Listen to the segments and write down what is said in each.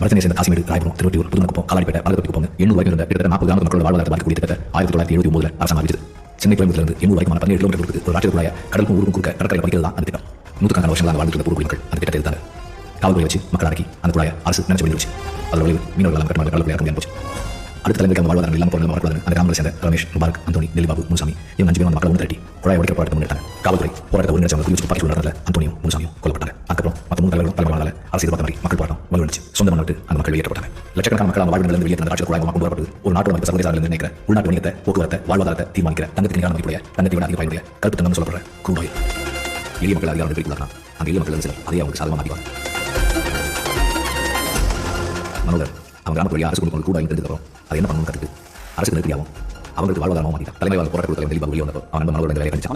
வடசென்னை சேர்ந்த காசிமேடு, ராயபுரம், திருவொற்றியூர், புதுநக்குப்பம், காலாடிப்பேட்டை, பாலகோட்டுக்குப்பம் 800 இருந்த கிட்டத்தட்ட 40 கிராமத்து மக்களோட வாழ்வாதாரத்தை பாதிக்கக்கூடிய திட்டத்தை 1979 அரசாங்கம் அறிவிச்சது. சென்னை கோயம்புத்தூரிலிருந்து 800 வரைக்குமான 17 கிலோமீட்டருக்கு ஒரு ராட்சத குழாயை கடலுக்கும் ஊருக்கும் குறுக்க கடற்கரை பதிக்கிறது தான் அந்த திட்டம். 100 வருஷங்களாக வாழ்ந்துட்டு இருந்த பூர்வீக மக்கள் அந்த திட்டத்தை எதிர்த்தாங்க. காவல்துறை வச்சு மக்கள் அடக்கி அந்த குழாயை அரசு நினைச்சு வெளியிடுச்சு. அதோட விளைவு மீனவர்கள் கட்டுமான கடலுக்குள்ள இறக்க முடியாம போச்சு. அடுத்த தலைமுறைக்கு அவங்க வாழ்வாதாரம் இல்லாமல் போன மக்கள் அந்த கிராமங்களை சேர்ந்த ரமேஷ், முபாரக், அந்தோனி, நெல்லிபாபு, முனுசாமி இவங்க 5 பேரும் அந்த மக்களை ஒன்று திரட்டி குழாயை உடைக்கிற போராட்டத்தை முன்னெடுத்தாங்க. காவல்துறை போராட்டத்தை ஒருங்கிணைச்சவங்க குறித்து துப்பாக்கி சூடு நடந்ததில் அந்தோனியும் முனுசாமியும் கொல்லப்பட்டாங்க. அதுக்கப்புறம் மற்ற 3 தலைவர்களும் தலைமையாளர் அரசு எதிர்பார்த்த மாதிரி மக்கள் போராட்டம் வலுவடைச்சு சொந்த மண்ணை விட்டு அந்த மக்கள் வெளியேற்றப்பட்டாங்க. லட்சக்கணக்கான மக்கள் அவங்க வாழ்விலிருந்து வெளியேற்ற ராட்சத குழாய் கொண்டு வரப்பட்டது ஒரு நாட்டோட மற்ற சர்வதேச அளவில் நினைக்கிற உள்நாட்டு வணிகத்தை, போக்குவரத்தை, வாழ்வாதாரத்தை தீர்மானிக்கிற தங்கத்தின் நிகரான மதிப்புடைய தங்கத்தை விட அதிக பயனுடைய கருப்பு தங்கம்னு சொல்லப்படுற க்ரூட் ஆயில். எளிய மக்கள் அதிகாரம் பிரிக்கலாம். அந்த எளிய மக்கள் சிலர் அதே அவங்களுக்கு சாதகமாக மாற்றிவாங்க. மனோகர் அவங்க கிராமத்து வழியாக அரசு கொடுக்கும் க்ரூட் ஆயில் தெரிஞ்சதுக்கப்புறம் அதை என்ன பண்ணணும்னு கற்றுட்டு அரசுக்கு நெருக்கடியாகும் அவங்களுக்கு வாழ்வாதாரமாக மாற்றிட்டான். தலைமையாளர் போராட்ட குழுக்கள் நெல்லிபாபு வெளியே வந்தப்போ அவன் மனோகர் இந்த வேலையை கணிச்சான்.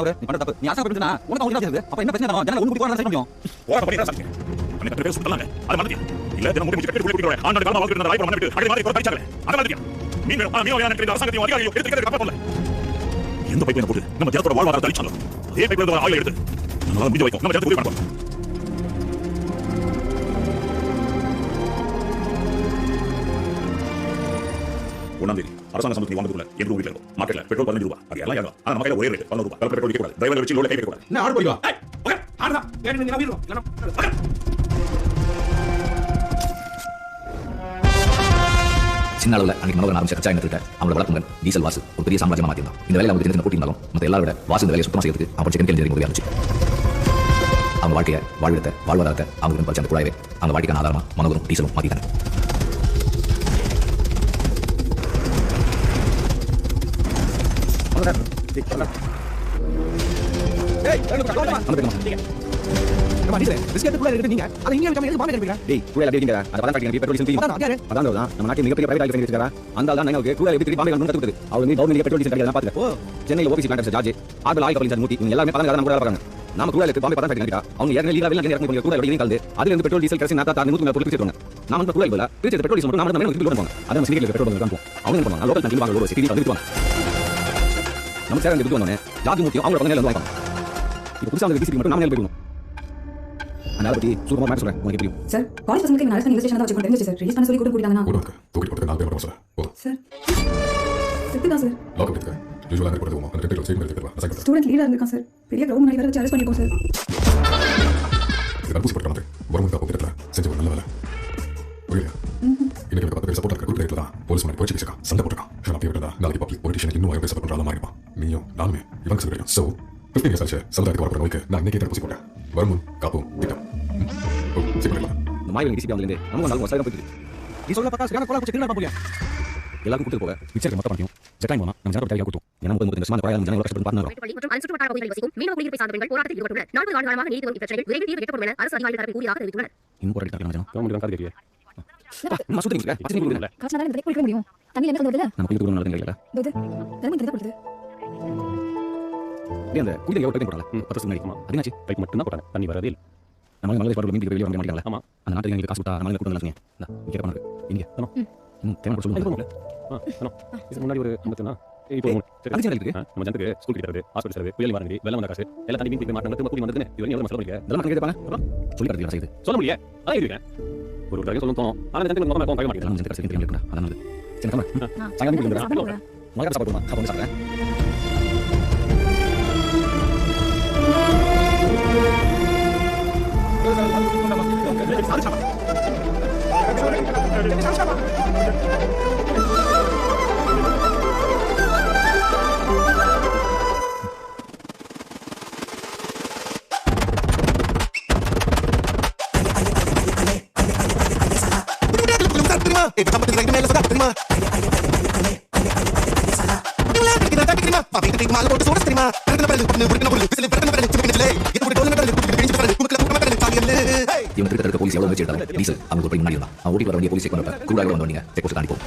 எந்த பைப் போட்டு நம்ம ஜனத்தோட வாழ்வாதாரத்தை அழிச்சாலும் அதே பைப்ல ஆயில் எடுத்து நம்மளால முடிஞ்ச வைக்கும் நம்ம ஜனத்துக்கு உதவி பண்ணுவோம். ஒன்றாம் தேதி அரசாங்க சம்பளத்தை வாங்குறதுக்குள்ள எந்த வீட்டில் இருக்கும் மார்க்கெட்ல பெட்ரோல் 15 ரூபாய். அது எல்லாம் யாரும் ஆனா நம்ம கையில ஒரே ரேட் 15 ரூபாய். கலர் பெட்ரோல் விற்க கூடாது. டிரைவர் வச்சு லோட் கைக்க கூடாது. என்ன ஆர்டர் பண்ணிவா? ஓகே ஆர்டர் ஏன் நீங்க நம்பிடுறோம். சின்ன அளவில் அன்னைக்கு மனோகரன் ஆரம்பிச்ச கச்சா எண்ணெய் அவங்களோட வளர்ப்புங்க டீசல் வாசு ஒரு பெரிய சாம்ராஜ்யமா மாற்றிருந்தான். இந்த வேலையை அவங்க தெரிஞ்சு போட்டி இருந்தாலும் மற்ற எல்லாரோட வாசு இந்த வேலையை சுத்தமாக செய்யறதுக்கு அவங்க சிக்கன் இன்ஜினியரிங் உதவி ஆரம்பிச்சு அவங்க வாழ்க்கையை, வாழ்விடத்தை, வாழ்வாதாரத்தை அவங்க படிச்ச அந்த குழாயவே அவங்க வாழ்க்கைக்கான ஆதாரமா மனோகரும் டீசலும் மாற்றிட்டாங்க. சென்னையில் ஓபிசி பிளான்டர் ஜார்ஜ், ஆர்பிள் ஆயில் கம்பெனி மூர்த்தி இவங்க எல்லாமே பதங்க நம்ம கூட இருக்காங்க. நாம குழாய்க்கு பாம்பே பதம் கட்டிட்டா அவங்க ஏற்கனவே லீகலா வெளில இறங்கி குழாய் வெளிய கலந்து அதுல இருந்து பெட்ரோல் டீசல் கரசி நாத்தா தார் 100 பொருள் பிரிச்சுடுவாங்க. நாம வந்து குழாய் போல பிரிச்சு பெட்ரோல் டீசல் மட்டும் நாம நம்ம திருப்பி போடுவோம். அத நம்ம சிட்டில பெட்ரோல் பங்க் காண்போம். அவங்க என்ன பண்ணுவாங்க, லோக்கல் கம்பெனி வாங்க லோடு சிட்டி வந்து வித்துவாங்க. நம்ம சேரங்க வித்து வந்தோனே ஜார்ஜ் மூர்த்தி அவங்க பதங்க வந்து வாங்குவாங்க. இப்போ புதுசா வந்து டிசி மட்டும் நாம போய்டணும். அதனால பத்தி சூப்பரா மேட்ச் சொல்றேன் உங்களுக்கு தெரியும் சார். காலேஜ் பசங்களுக்கு நான் அரசு இன்வெஸ்டிகேஷன் தான் வச்சுட்டு தெரிஞ்சு சார். ரிலீஸ் பண்ண சொல்லி கூட்டிட்டாங்கன்னா போடுங்க. தூக்கி போட்டு 4 பேர் வரோம் சார். போடு சார். செத்துடா சார். லாக் பண்ணிட்டு யூசுவலா ரெக்கார்ட் பண்ணுவோம். அந்த டெக்னிக்கல் ஸ்டேட்மென்ட் எடுத்துக்கலாம். அசைன் பண்ணுங்க. ஸ்டூடண்ட் லீடரா இருக்கான் சார். பெரிய கிரவுண்ட் முன்னாடி வர வச்சு அரெஸ்ட் பண்ணிப்போம் சார். இது கல்பூசி போட்டு வந்து வரமும் காப்பு கிட்டல செஞ்ச ஒரு நல்ல வேலை. புரியல. இன்னைக்கு 10 பேர் சப்போர்ட் இருக்க குரூப்ல தான் போலீஸ் மாதிரி போய் சிக்கிச்சா சண்டை போட்டுட்டான். அப்படி விட்டா நாளைக்கு பப்ளிக் பொலிட்டிஷியன் இன்னும் ஐம்பது சப்போர்ட் பண்றால மாதிரி இருப்பான். நீயும் நானுமே இவங்க சொல்றேன். சோ 15 years ஆச்சு சமுதாயத்துக்கு வரப்போற நோய்க்கு நான் இன்னைக்கு தடுப்பூசி போட்டேன். வரமும் காப்பும் திட்டம். சிம்பிளா இந்த மாய் டிசிபி வந்து நமக்கு நல்ல வசதியா போயிடுது. நீ சொல்ற பக்கா சரியான கோலா குச்சி கிளம்ப போறியா? எல்லாரும் கூட்டி போக பிச்சர் மொத்த பண்ணியும் ஜெட்டாய் போனா நம்ம ஜனத்தோட கையா கூட்டும். ஏன்னா 30 வருஷமா பழைய ஜனங்களோட கஷ்டப்பட்டு பார்த்தா மற்றும் அனைத்து சுற்றுவட்டார பகுதிகளில் வசிக்கும் மீனவ குடியிருப்பை சார்ந்தவர்கள் போராட்டத்தில் ஈடுபட்டுள்ளனர். 40 ஆண்டுகாலமாக நீடித்து வரும் பிரச்சனைகள் விரைவில் தீர்வு எட்டப்படும் என அரசு அதிகாரிகள் தரப்பில் கூறியதாக தெரிவித்துள்ளனர். இன்னும் போராடி தரலாம் ஜனம் கவர்மெண்ட் காது கேட்டியே. நம்ம சுத்திங்க பச்சை குடிக்கல. காசனால இந்த குடிக்க முடியும். தண்ணி என்ன சொல்லுது? நம்ம குடிக்க நல்லது இல்ல. இது தண்ணி என்ன பண்ணுது? நீ அந்த குடிக்க எவ்வளவு டைம் போடல? 10 வருஷம் முன்னாடி. அதுனாச்சு பைப் மட்டும் தான் போறாங்க. தண்ணி வரதே இல்ல. நம்ம மங்களே பாரு மீன் வெளிய வர மாட்டாங்களா? ஆமா. அந்த நாட்டுல எங்களுக்கு காசு கொடுத்தா நம்ம கூட நல்லதுங்க. இங்க கேட்க மாட்டாங்க. இங்க தனோ. தேவன சொல்லுங்க. தனோ. இது முன்னாடி ஒரு 50னா இப்போ அது இருக்கு. நம்ம ஜனத்துக்கு ஸ்கூல் கிட்ட ஹாஸ்பிடல் சர்வே புயல் வாங்கி வெள்ளம் வந்த காசு எல்லாம் தண்ணி மீன் மாட்டாங்க. திரும்ப கூடி வந்ததுன்னு இது எவ்வளவு மசல பண்ணிக்க. இதெல்லாம் கேட்பாங்க. சொல்லி கரெக்ட்டா செய்யுது. சொல்ல முடியல. அதான் இருக்கேன். ஒரு தடவை சொல்லணும் தோணும். ஆனா ஜனத்துக்கு நம்ம அக்கௌண்ட் பார்க்க மாட்டேங்குது. நம்ம ஜனத்துக்கு தெரியும் இருக்குடா. அதான் நல்லது. சரி தம்பி. சாயங்காலம் வீட்டுக்கு வந்துறேன். மகர சாப்பாடு போடுமா? சாப்பாடு சாப்பிடுறேன். இவங்க கிட்ட இருக்க போலீஸ் எவ்வளவு முயற்சி எடுத்தாலும் டீசல் அவங்க ஒரு முன்னாடி இருந்தான். அவன் ஓடி வர வேண்டிய போலீஸ் செக் பண்ணப்ப குரூடாக வந்து வந்தீங்க செக் போஸ்ட் தாண்டி போகும்.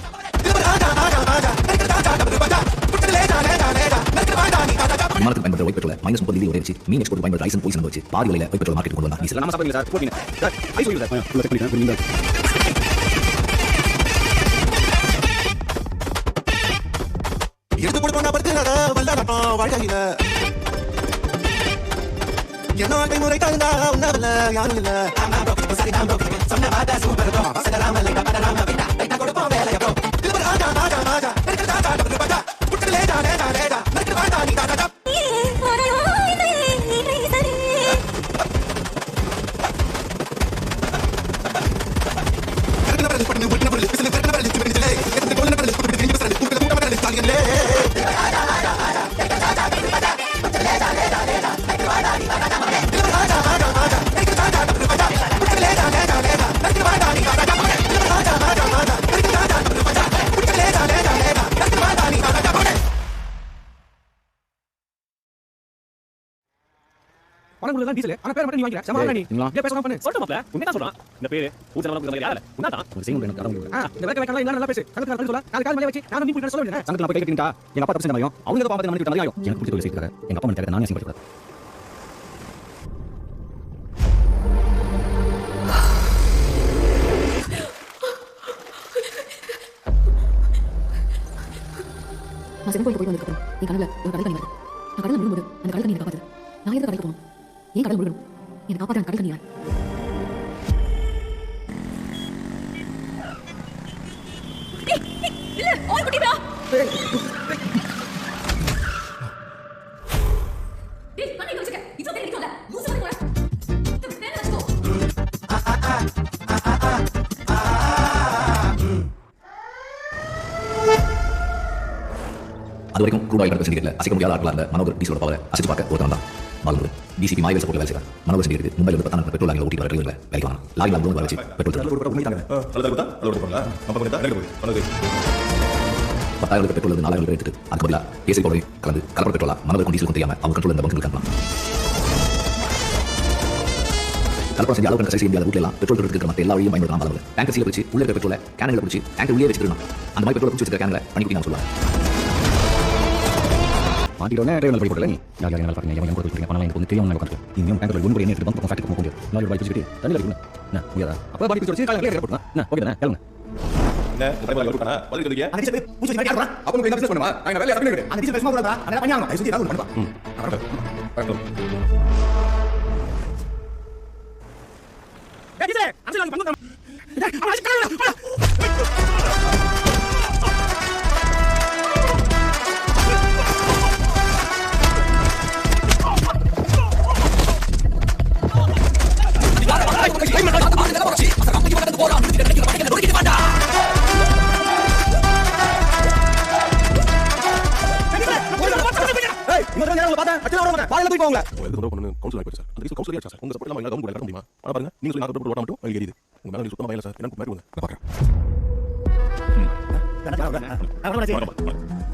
விமானத்துக்கு பயன்படுற ஒயிட் பெட்ரோல் -30 டிகிரி வரை வச்சு மீன் எக்ஸ்போர்ட் பயன்படுற லைசன்ஸ் போலீஸ் வச்சு பாதி விலையில ஒயிட் பெட்ரோல் மார்க்கெட் கொண்டு வந்தா டீசல். நம்ம சாப்பிடுங்க சார். போடுங்க சார். ஐ சொல்லுங்க சார். உள்ள செக் பண்ணிட்டேன். நீங்க எடுத்து போடு பண்ணா படுத்துறடா வல்லடா வாழ்க்கையில என்னோட முறை தந்தா உன்னவல்ல யாரும் இல்ல சரி நான் சொன்ன மாட்டா சூப்பர் பசங்களாம லைட்டா படலாம விட்டா லைட்டா கொடுப்போம் வேலைய ப்ரோ இது ராஜா ராஜா ராஜா நெருக்கடா ராஜா ராஜா புட்டலே லேடா லேடா லேடா நெருக்கடா ராஜா நீ ராஜா பணம் கொடுத்தா டீசல் ஆனா பேர் மட்டும் நீ வாங்கிற சமாதானம் நீ நீங்களா? இல்ல பேசலாம் பண்ணு சொல்லிட்டு மாப்ள உண்மையா தான் சொல்றான் இந்த பேரு ஊர் ஜனலாம் கொடுத்த மாதிரி யாரல உன்னதான் உங்களுக்கு செய்ய முடியும் கடவுள் இந்த வேலை வைக்கலாம் இல்ல நல்லா பேசு சங்கத்துல சொல்ல நாலு கால் மேல வச்சு நான் நீ சொல்ல வேண்டியது சங்கத்துல போய் கேட்டிட்டா எங்க அப்பா தப்பு செஞ்ச மாதிரியும் அவங்க ஏதோ பாப்பத்தை மன்னிட்டு மாதிரியும் எனக்கு பிடிச்ச தொழில் செய்யறாங்க எங்க அப்பா மன்னிட்டு நானே செய்யப்படுறது நான் சிவன் கோயிலுக்கு போயிட்டு வந்ததுக்கப்புறம் என் கனவுல ஒரு கடல் தண்ணி வருது நான் கடல் முழும்போது அந்த கடல் தண்ணி காப்பாத்து நான் எதுக்கு கடைக்கு போகணும் ஏன் கடல் முழுகணும் என்னை காப்பாற்ற கடல் தண்ணி அது வரைக்கும் க்ரூட் ஆயில் சிண்டிகேட்ல அசைக்க முடியாத ஆட்களா இருந்த மனோகர் டீசலோட பவரை அசைச்சு பார்க்க ஒருத்தன் தான் பாலமுருகன் டிசிபி மாயவேல் சப்போர்ட்ல வேலை செய்யறான் மனோகர் சிண்டிகேட் மும்பைல இருந்து 10 பெட்ரோல் லாரில ஓட்டி வர டிரைவர்ல வேலைக்கு வாங்க லாரி லாரி வச்சு பெட்ரோல் பத்தாயிரம் பெட்ரோல் 4000 எடுத்துட்டு அதுக்கு பதிலாக ஏசி பவுடரை கலந்து கலப்பட பெட்ரோலா மனோகர் டீசல் தெரியாம அவங்க கண்ட்ரோல் இந்த பங்கு இருக்காங்க கலப்படம் செஞ்சு அளவு கணக்கு செய்ய முடியாத ரூட்ல எல்லாம் பெட்ரோல் இருக்கிற மற்ற எல்லா வழியும் பயன்படுத்தலாம் பாலமுருகன் டேங்கர் சீல வச்சு உள்ள இருக்கிற பெட்ரோலை கேன்களை பிடிச்சி டேங்கர் உள்ளே வச்சிருக்கான் அந்த மாதிரி பெட்ரோல் பிடிச்சி வச்சிருக்க கேன்களை பண்ணி குடிக்க சொல்லுவாங்க மாட்டிட்டோனே டிரைவர் போய் போடல நீ யார் யார் நல்லா பாருங்க எவன் கூட போய் பண்ணலாம் எனக்கு வந்து தெரியும் நான் உட்கார்ந்து இன்னும் டேங்கர் ஒன்று என்ன எடுத்து பம்பு ஃபேக்டரி போக முடியும் நான் ஒரு பைக் வச்சிட்டு தண்ணி இருக்குங்க என்ன முடியாதா அப்ப பாடி பிடிச்சு காலையில கிளியர் போடுங்க என்ன ஓகே தானே கேளுங்க என்ன டிரைவர் கொடுத்தானா பதில் சொல்லுங்க அந்த டீசல் பூச்சி மாதிரி யாரா அப்ப உங்களுக்கு என்ன பிசினஸ் பண்ணுமா நான் வேலைய பண்ணி அந்த டீசல் பேசமா கூடாதா அதெல்லாம் பண்ணி ஆகணும் சுத்தி ஏதாவது பண்ணுவா டீசல் அஞ்சு நாளைக்கு பண்ணு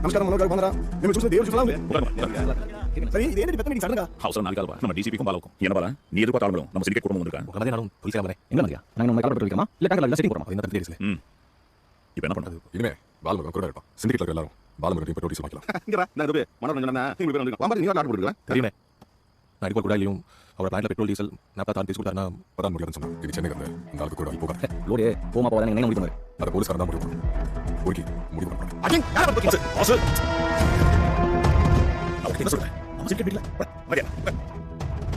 நமஸ்காரம் மனோகர் வந்தரா நீங்க చూస్తే దేవుడు చూసலாம் சரி இது என்ன பத்தி நீங்க சொல்லுங்க அவசரம் நாளைக்கு நம்ம டிசிபிக்கும் பாலவுக்கும் என்ன பாரு நீ எதுக்கு பார்த்தாலும் நம்ம சிண்டிகேட் குடும்பம் வந்திருக்காங்க உடனே நானும் போய் சேரறேன் எங்க வந்தியா நான் நம்ம கலப்பட வைக்கமா இல்ல டேங்கர்ல செட்டிங் போறோம் அது என்ன தெரியல இப்போ என்ன பண்றது இனிமே பாலமுருகன் கூட இருப்பான் சிண்டிகேட்ல இருக்க எல்லாரும் பாலமுருகன் பெட்ரோல் டீசல் வாங்கிக்கலாம் இங்க நான் இது மனோரஞ்சன் சொன்னா நீங்க பேர் வந்து வாமா நீங்க ஆர்டர் போட்டுருக்கேன் தெரியுமே நான் இப்போ கூட இல்லையும் அவரோட பிளான்ல பெட்ரோல் டீசல் நாப்தா தான் டீசல் கொடுத்தாருன்னா பதான் முடியாதுன்னு சொன்னான் இது சென்னைக்கு வந்து இந்த ஆளுக்கு கூட போகாது லோடே போமா போவாங்க என்ன முடிவு பண்ணு அதை போலீஸ்காரன் தான் முடிவு பண்ணும் ஓகே முடிவு பண்ணுறேன் என்ன சொல்றேன் நம்ம சிண்டிகேட் வீட்ல மரியா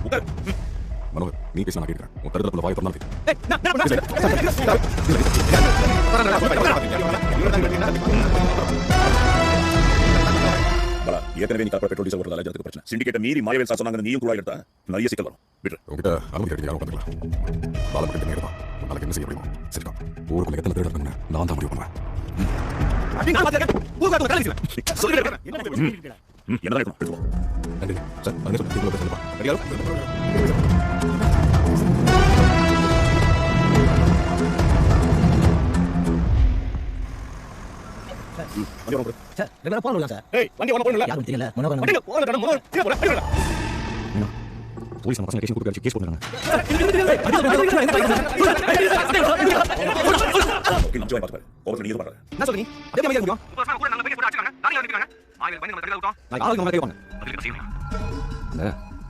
உட்கார் மனோகர் நீ பேசலாம் நான் கேட்கிறேன் உன் தருதல வாய் திறந்தாலும் பலா ஏற்கனவே நீ கலப்பட பெட்ரோல் டீசல் போடுறதால ஜனத்துக்கு பிரச்சனை சிண்டிகேட்டை மீறி மாயவேல் சார் சொன்னாங்க நீயும் கூட எடுத்தா நிறைய சிக்கல் வரும் விட்டு உங்ககிட்ட அனுமதி கேட்டு யாரும் பண்ணுங்களா பாலமுருகன் நேரம் தான் நாளைக்கு என்ன செய்ய முடியுமோ சரிதான் ஊருக்குள்ள எத்தனை பேர் இருக்காங்க நான் தான் முடிவு பண்ணுவேன் என்னதான் இருக்கணும் நன்றி சார் அதே சொல்லி பேசுறேன் சரியா சார் ரெகுலரா போன் சார் ஏய் வண்டி வர போறல யாரும் தெரியல மனோகர் வண்டி போற கடன் மோர் கீழ போற போலீஸ் நம்ம பசங்க கேஸ் கொடுத்து கேஸ் போடுறாங்க ஓகே நம்ம ஜாயின் பாத்து கோபத்துல நீ இது பண்ற என்ன சொல்றீங்க அதே மாதிரி முடியும் கூட நல்ல பையன் போட்டு அடிச்சாங்க லாரில நிக்கறாங்க மாயவேல் பண்ணி நம்ம கடையில விட்டோம் நான் ஆளுங்க நம்ம கேட்பாங்க அதுக்கு செய்யணும் அந்த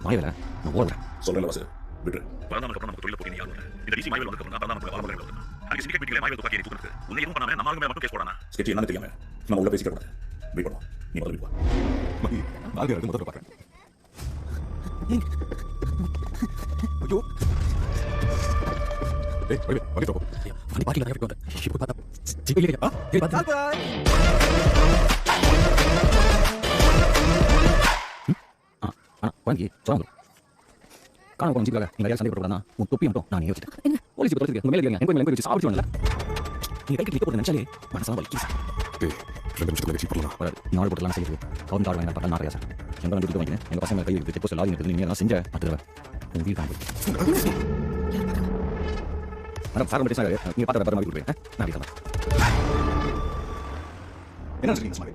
மாயவேல நான் ஓடுறேன் சொல்றேன் வாசு விட்டு வரணும் அப்புறம் நமக்கு தொழில போய் நீ யாரும் இந்த டிசி மாயவேல் வந்து அப்புறம் நமக்கு வர முடியல அதுக்கு சிண்டிகேட் மீட்டிங்ல மாயவேல் துப்பாக்கி எடுத்து கொடுத்து உன்னை எதுவும் பண்ணாம நம்ம ஆளுங்க மேல மட்டும் கேஸ் போடானா ஸ்கெட்ச் என்னன்னு தெரியாம நம்ம உள்ள பேசிக்க கூடாது வெயிட் பண்ணுவோம் நீ முதல்ல வா நாலு பேருக்கு முதல்ல பார்க்குறேன் டேய் வடி வடி தரப்போ வண்டி பாக்கில தான் போய் இப்போ பார்த்தா ஜிபே இல்லையா ஏய் பார்த்தா வாங்கி சொல்லுங்க காண போன ஜிப்ல நீங்க சண்டை போடுறதா உன் தொப்பி மட்டும் நான் யோசிச்சேன் போலீஸ் இப்போ தொலைச்சிருக்கேன் உங்க மேல இருக்கீங்க எங்க வச்சு சாப்பிடுவாங்கல நீ கைக்கு கிளிக் போட்டு நினைச்சாலே மனசா வலிக்குது டேய் 2 நிமிஷத்துல வெச்சி போடலாம் நீ ஆள் போடலாம் செய்யுது அவன் தாள் வாங்க பார்த்தா நான் சார் எங்க வந்து வீட்டுக்கு வாங்கினேன் எங்க பசங்க கை செக் போஸ்ட் லாகின் எடுத்து நீ எல்லாம் செஞ்ச அதுல உன் வீடு காண்பு மேடம் சார் மட்டும் சார் நீங்க பார்த்த மாதிரி கொடுப்பேன் நான் வீட்டுல என்ன சொல்றீங்க சும்மா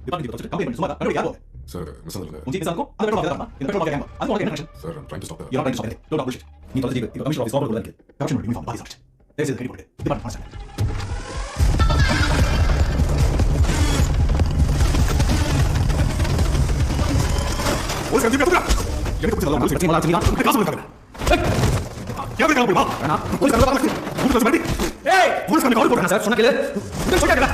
டிபார்ட்மெண்ட் வச்சு கம்பெனி சும்மா தான் யாரோ சார் மிஸ்ஸல் இல்ல உங்க ஜிபே சார்க்கும் அந்த பெட்ரோல் வாங்கலாம் இந்த பெட்ரோல் வாங்கலாம் அது உங்களுக்கு என்ன sir I'm trying to stop that. You are trying to stop it don't bullshit நீ தொலைச்சி இப்போ கமிஷன் ஆஃபீஸ் ஓவர் இருக்கு கமிஷன் யூனிஃபார்ம் பாதி சாப்பிட்டு தேசிய கடி போட்டு டிபார்ட்மெண்ட் பாஸ் ஒரு சந்தி பேசுறா எனக்கு பிடிச்ச நல்லா பிரச்சனை இல்ல காசு கொடுங்க யாரே கால் போடுவா நான் போலீஸ் கால் போடுறேன் போலீஸ் வந்து ஏய் போலீஸ் கால் போடுறேன் சார் சொன்னா கேளு சொல்லுங்க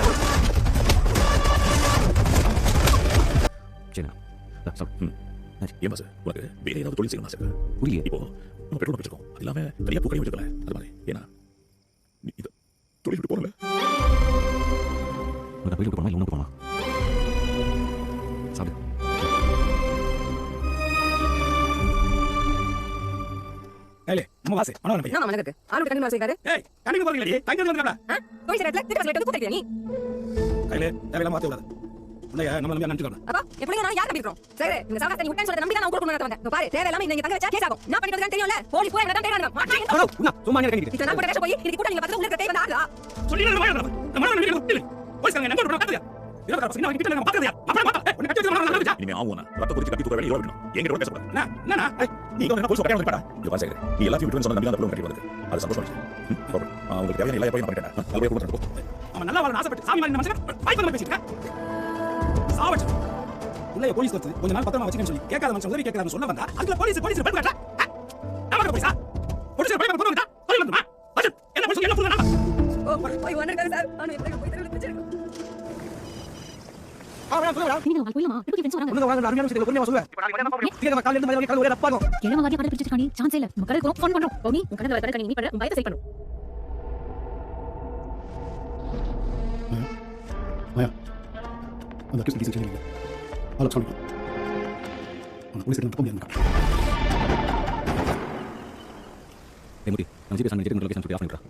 சரி சார் ஏன் பாஸ் உனக்கு வேற ஏதாவது தொழில் செய்யணும் சார் புரியல இப்போ நம்ம பெட்ரோல் வச்சிருக்கோம் அது இல்லாம நிறைய பூக்களையும் வச்சிருக்கல அது மாதிரி ஏன்னா நீ இது தொழில் விட்டு போகல உனக்கு போயிட்டு போனா இன்னும் போனா சாப்பிடு ஏலே நம்ம வாசே அண்ணா நம்ம என்ன மனக்கு ஆளு கண்ணு வாசிக்காரு ஏய் கண்டிப்பா போறீங்களே டைம் வந்துடா போய் சரத்துல திட்டு சொல்லிட்டு கூப்பிட்டு நீ கையில தேவையில்லாம மாத்தி விடாத உன்னைய நம்ம நம்பி நினைச்சுக்கணும் அப்பா எப்படிங்க நான் யார் நம்பி இருக்கோம் சரி இந்த சகாஸ்த நீ விட்டேன்னு சொல்ல நம்பி நான் உங்களுக்கு கொண்டு வந்தேன் பாரு தேவையில்லாம நீங்க தங்க வச்சா கேஸ் ஆகும் நான் பண்ணிட்டு தெரியும்ல போலீஸ் போய் என்ன தேடுறாங்க மாட்டீங்க சும்மா நீ கண்டிக்கிட்டு இத நான் கூட போய் இன்னைக்கு கூட நீங்க பார்த்து உங்களுக்கு தேவை ஆகா சொல்லி நம்ம நம்பி போலீஸ் கங்க நம்பர் பாத்துறியா இதோ பசங்க நான் கிட்ட நம்ம பாத்துறியா அப்புறம் பாத்து உன்னை கட்டி வச்சு நான் இனிமே ஆவுனா ரத்த குறிச்சி கட்டி தூக்க வேலை யோசிக்கணும் எங்க கூட பேசக்கூடாது என்ன நீ இங்க போலீஸ் பக்கம் வந்து இங்க வாசே நீ எல்லாத்தையும் விட்டு சொன்ன நம்பி அந்த பொருள் கட்டி வந்து அது சந்தோஷம் உங்களுக்கு தேவையான எல்லா எப்பயும் நான் பண்ணிட்டேன் நல்லபடியா கொடுத்துட்டு அவன் நல்லா வாழ ஆசைப்பட்டு சாமி மாதிரி மனுஷன் வாய் பண்ண பேசிட்டு சாவச்சு உள்ளே போலீஸ் வந்து கொஞ்ச நாள் பத்திரமா வச்சுக்கன்னு சொல்லி கேட்காத மனுஷன் உதவி கேட்காத சொல்ல வந்தா அதுல போலீஸ் பயப்பட காட்டா நம்ம போலீஸா போலீஸ் பயப்பட போறோம் சொல்லி வந்துமா பட் என்ன போலீஸ் என்ன புரியல போய் வந்திருக்காங்க சார் நான் எப்ப போய் தெருவுல பிடிச்சிருக்கேன் நீங்க வாங்க போய்லாமா இப்போ ஃப்ரெண்ட்ஸ் வராங்க ஒண்ணு வாங்க அருமையான விஷயத்தை பொறுமையா சொல்லுவேன் இப்போ நான் என்ன பண்ணுவேன் திங்க காலையில இருந்து மணி காலையில ஒரே ரப்பாகும் கேள மாதிரி கடை பிடிச்சிட்டு காணி சான்ஸ் இல்ல நம்ம கடை ஃபோன் பண்றோம் போனி உங்க கடை கடை நீ பண்ண பயத்தை செட் பண்ணு மாயா அந்த கேஸ் டிசிஷன் இல்ல ஆளு சொல்லு நான் போலீஸ் கிட்ட போய் நிக்கறேன் ஏமுடி நான் ஜிபே சண்டை லொகேஷன் சொல்லி ஆஃப் பண்ணிடுறா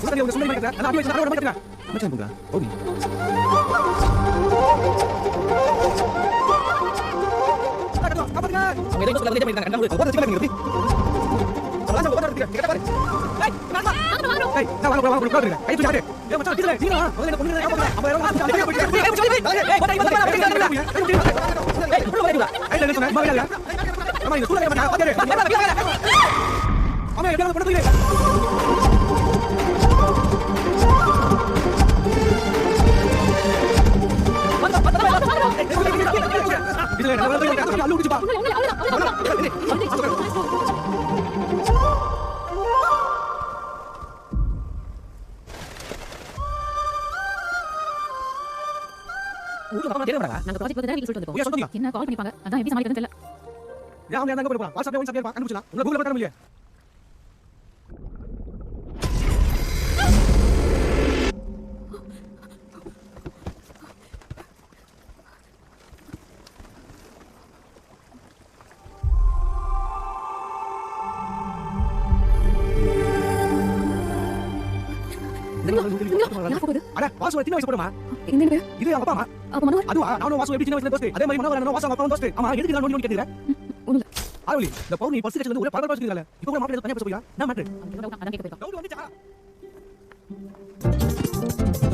உடனே உங்க சொல்லி மாட்டேங்க நான் அப்படியே வச்சு நான் மாட்டேங்க மச்சான் போங்க ஓடி காப்பாத்துங்க அவங்க ஏதோ சொல்ல வந்து கண்டா ஓட வச்சுக்கலாம் நீங்க சலாசம் ஓட இருக்கு கேட்ட பாரு ஏய் நான் ஏய் நான் வாங்க உட்காருங்க கை தூக்கி ஏய் மச்சான் டீச்சர் நீங்க முதல்ல என்ன பண்ணுங்க காப்பாத்துங்க அப்ப எல்லாம் அப்படியே போய் ஏய் சொல்லி ஏய் போடா ஏய் உள்ள வரீங்களா ஐல என்ன சொன்ன மகளா அம்மா இந்த ஸ்கூல்ல என்ன பாரு அம்மா என்ன பண்ணுறீங்க இதுல என்ன பண்ணுறீங்க அல்லு குடிச்சு பா நாங்க ப்ராஜெக்ட் பத்தி தான் வீட்ல சொல்லிட்டு வந்தோம் என்ன கால் பண்ணிப்பாங்க அதான் எப்படி சமாளிக்கிறதுன்னு தெரியல நான் அவங்க அங்க போறேன் வாட்ஸ்அப்ல ஒன் சப்ஜெக்ட் கண்டுபிடிச்சலாம் உங்க கூகுள்ல பார்த்தா முடியல அட வாசு சின்ன வயசு போடுமா என்னது இது அவங்க அப்பா அம்மா அப்ப மனோர் அதுவா நானும் வாசு எப்படி சின்ன வயசுல தோஸ்து அதே மாதிரி மனோர் நானும் வாசு அப்பா தோஸ்து ஆமா எதுக்கு நான் நோண்டி கேக்குறேன் ஒண்ணுல ஆளுலி இந்த பவுனி பர்ஸ் கட்சில இருந்து ஒரு பரபரப்பா வச்சிருக்கீங்க இப்போ கூட மாப்பிள்ளை தனியா பேச போறீங்க நான் மாட்டேன் அதான் கேட்க போயிருக்கோம் டவுட் வந்துச்சா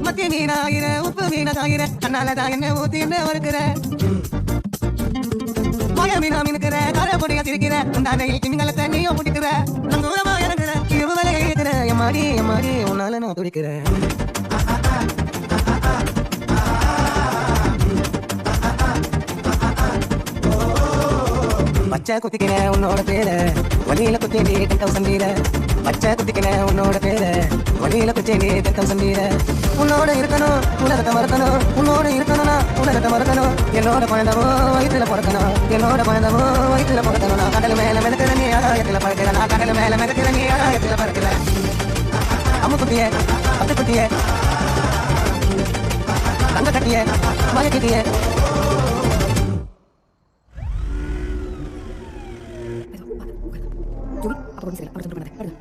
மத்திய நீராகிற உப்பு மீனதாகிற கண்ணாலதான் என்ன ஊத்தி என்ன வறுக்கிற மய மீனா மினுக்கிற கரை பொடியா சிரிக்கிற அண்டையில் திமிங்கலத்தை நீயும் முடிக்கிற நான் தூரமா இறங்குற இரவு வேலை இருக்கிற எம்மாடி எம்மாடி உன்னால நான் துடிக்கிறேன் பச்சை குத்திக்கின உன்னோட பேர வழியில குத்தேண்டி 10,000 பச்சை குத்திக்கின உன்னோட பேர வழியில குத்தேண்டி 10,000 உன்னோட இருக்கணும் உலகத்தை மறக்கணும் உன்னோட இருக்கணும்னா உலகத்தை மறக்கணும் என்னோட குழந்தவோ வயிற்றுல பிறக்கணும் என்னோட குழந்தவோ வயிற்றுல பிறக்கணும் நான் கடல் மேல மிதக்கிற நீ ஆகாயத்துல பறக்கிறேன் நான் கடல் மேல மிதக்கிற நீ ஆகாயத்துல பறக்கிறேன் அம்மு குட்டியே பத்து குட்டியே தங்க கட்டியே மயக்கிட்டியே ஜூலி அப்போ வந்து சரி அப்படி சொல்லிட்டு பண்ணாத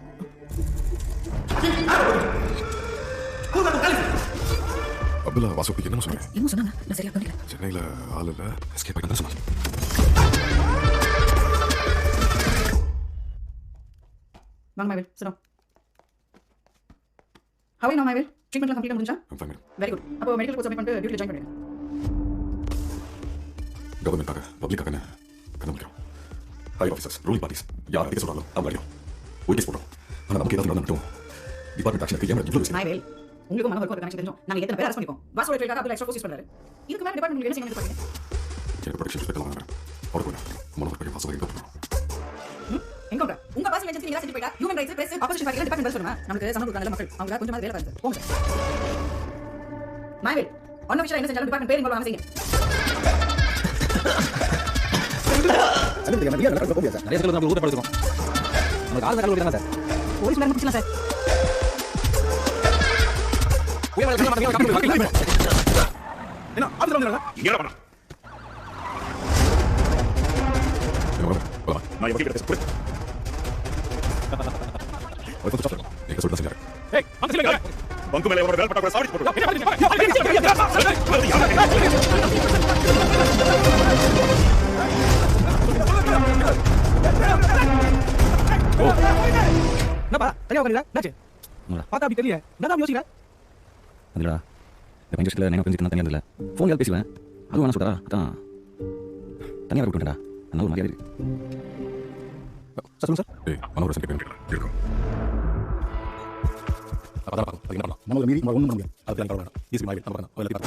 அப்துல்லா வாசுக்கு என்ன சொன்னீங்க என்ன சொன்னாங்க நான் சரியா கவனிக்கல சென்னையில் ஆள் இல்லை எஸ்கேப் ஆகிட்டு சொன்னாங்க வாங்க மைவேல் சிரம் ஹவை நான் மைவேல் ட்ரீட்மெண்ட்லாம் கம்ப்ளீட் முடிஞ்சா வெரி குட் அப்போ மெடிக்கல் கோர்ஸ் சப்மிட் பண்ணிட்டு டியூட்டில ஜாயின் பண்ணிடுங்க கவர்மெண்ட்டாக பப்ளிக்காக கண்ண முடியும் ஹை ஆஃபீஸர்ஸ் ரூலிங் பார்ட்டிஸ் யார் அதிக சொல்கிறாலும் அவங்க அடியும் ஒரு கேஸ் போடுறோம் ஆனால் நமக்கு ஏதாவது மட்டும் டிபார்ட்மெண்ட் ஆக்ஷனுக்கு ஏன் இவ்வளோ மைவேல் உங்களுக்கு மன வர்க் கனெக்ஷன் தெரியும் நாங்க எத்தனை பேர் அரெஸ்ட் பண்ணிப்போம் வாசோட ட்ரேடாக அப்துல்லா எக்ஸ்ட்ரா ஃபோர்ஸ் பண்றாரு இதுக்கு மேல டிபார்ட்மெண்ட் என்ன செய்யணும் பாருங்க எனக்கு ப்ரொடெக்ஷன் ஸ்பெஷல் வாங்குறேன் அவருக்கு மனோர் பையன் வாசல் எங்கே போகிறோம் எங்க உங்க பாஸ் ஏஜென்சி நீங்க செஞ்சு போய்டா human rights press opposition party department பேச சொல்லுங்க நமக்கு சமூக கொடுக்கற மக்கள் அவங்க கொஞ்சம் வேலை பாருங்க போங்க மைவேல் அன்அஃபிஷியலா என்ன செஞ்சாலும் டிபார்ட்மெண்ட் பேர் இன்வால்வ் ஆகாம செய்யுங்க நிறைய இடத்துல நம்ம ஊரை படுத்துறோம் நமக்கு ஆளு கடல் விடுறாங்க சார் போலீஸ் மேல பிடிச்சலாம் சார் என்ன ஆபத்துல வந்தாங்க என்ன பண்ணா நான் எப்படி பேச போறேன் நீங்கள் சொல்லிட்டு செஞ்சாரு ஏய் அங்க சொல்லுங்க பங்கு மேல ஒரு வேலை பட்டா கூட சாடி போடுறோம் என்னப்பா தனியா உட்காருங்க என்னாச்சு பார்த்தா அப்படி தெரியல என்னதான் யோசிக்கிறேன் அதுலடா இந்த பஞ்சத்தில் நினைவு தெரிஞ்சுட்டு தனியாக இல்லை ஃபோன் கால் பேசுவேன் அதுவும் என்ன சொல்கிறா அதான் தனியாக விட்டுட்டா அதனால ஒரு மாதிரியா இருக்கு சொல்லுங்க சார் ஏய் மனோர் செஞ்சு இருக்கும் அதான் பார்க்கும் அது என்ன பண்ணலாம் மனோட மீறி ஒன்றும் பண்ண முடியாது அது தான் கவலை ஈஸி மாதிரி நம்ம பார்க்கலாம்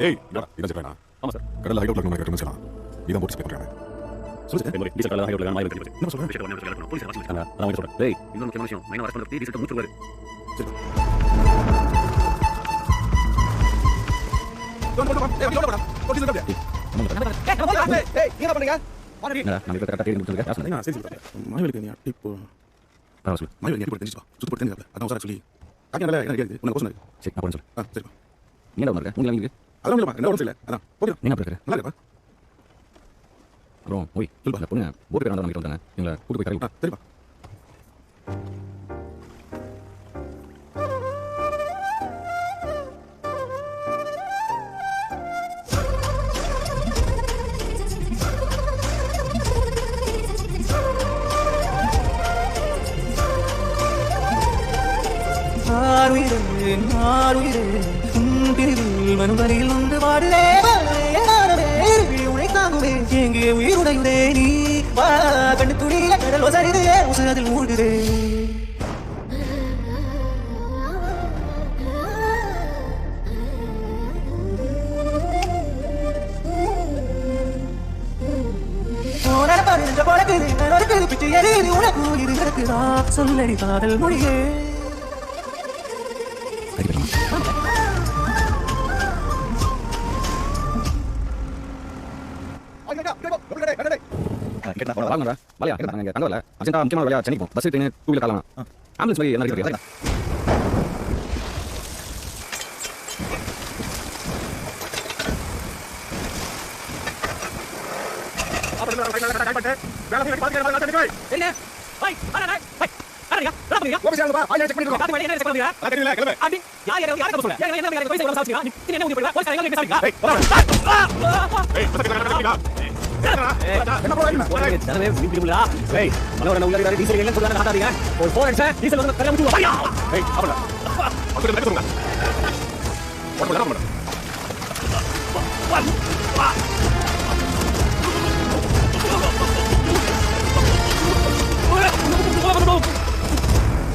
ஏய் இதான் சொல்றேன் ஆமாம் சார் கடல் ஹைகோர்ட்ல நம்ம கட்டணும் சொல்லலாம் இதான் போட்டு பண்றாங்க சொல்லுங்க டீசல் கடல ஹைரோட்ல மாய் வந்து என்ன சொல்றேன் போலீஸ் அரசு பண்ணாங்க அதான் சொல்றேன் டேய் இன்னொரு முக்கியமான விஷயம் மைனர் அரசு பண்ணி டீசல் மூச்சு வருது என்னடா நம்ம கிட்ட கரெக்ட்டா டீல் கொடுத்துருக்க யார் நான் சரி மாயவலுக்கு நீ டிப் பரவாயில்ல மாயவல் நீ போட்டு தெரிஞ்சுப்பா சுத்து போட்டு தெரிஞ்சுப்பா அதான் சார் சொல்லி காக்கினால எனக்கு கேக்குது உனக்கு கோசம் சரி நான் போறேன் சொல்லு சரிப்பா நீ என்ன இருக்க உங்களுக்கு இருக்கு அதான் இல்லப்பா என்ன ஒன்றும் இல்லை அதான் ஓகே நீ என்ன இருக்கிற நல்லா இருப்பா அப்புறம் ஓய் சொல்லுப்பா பொண்ணு போட்டு பேர் நம்ம கிட்ட வந்தாங்க எங்களை கூட்டு போய் கரெக்ட் சரிப்பா மனுவரில் ஒன்று பாடுவே உனை தாங்குவே எங்கே உயிருடையுதே நீ வா கண்ணு துணியில கடல் வசரிதே உசு அதில் மூழ்குதே சொல்லடி காதல் மொழியே கேட்டா வாங்கடா வலையா நாங்க தங்கவல அர்ஜென்ட்டா முக்கியமான வலையா சென்னைக்கு பஸ் ட்ரெயின் டூ வீலர் காலாம் ஆம்புலன்ஸ் மாதிரி என்ன இருக்கு என்ன பை அடடா பை அடடா ராத்திரியா ஓபீஸ்ல பா ஆயா செக் பண்ணிட்டு காத்து வழி என்ன செக் பண்ணுங்க அத தெரியல கிளம்பு அப்படி யார் யார் சொல்ல ஏன் என்ன போய் சேவல சாப்பிடுங்க நீ என்ன ஊதி போடா போய் சேவல பேசுறீங்க ஏய் என்ன போறீங்க தரவே வீட்டுக்குள்ள ஏய் மலவர நான் உள்ளார டீசல் எல்லாம் சொல்றாங்க காட்டாதீங்க ஒரு போன் அடிச்சா டீசல் வந்து கல்ல முட்டு வாயா ஏய் அவள அதுக்கு என்ன சொல்லுங்க போடு போடு வா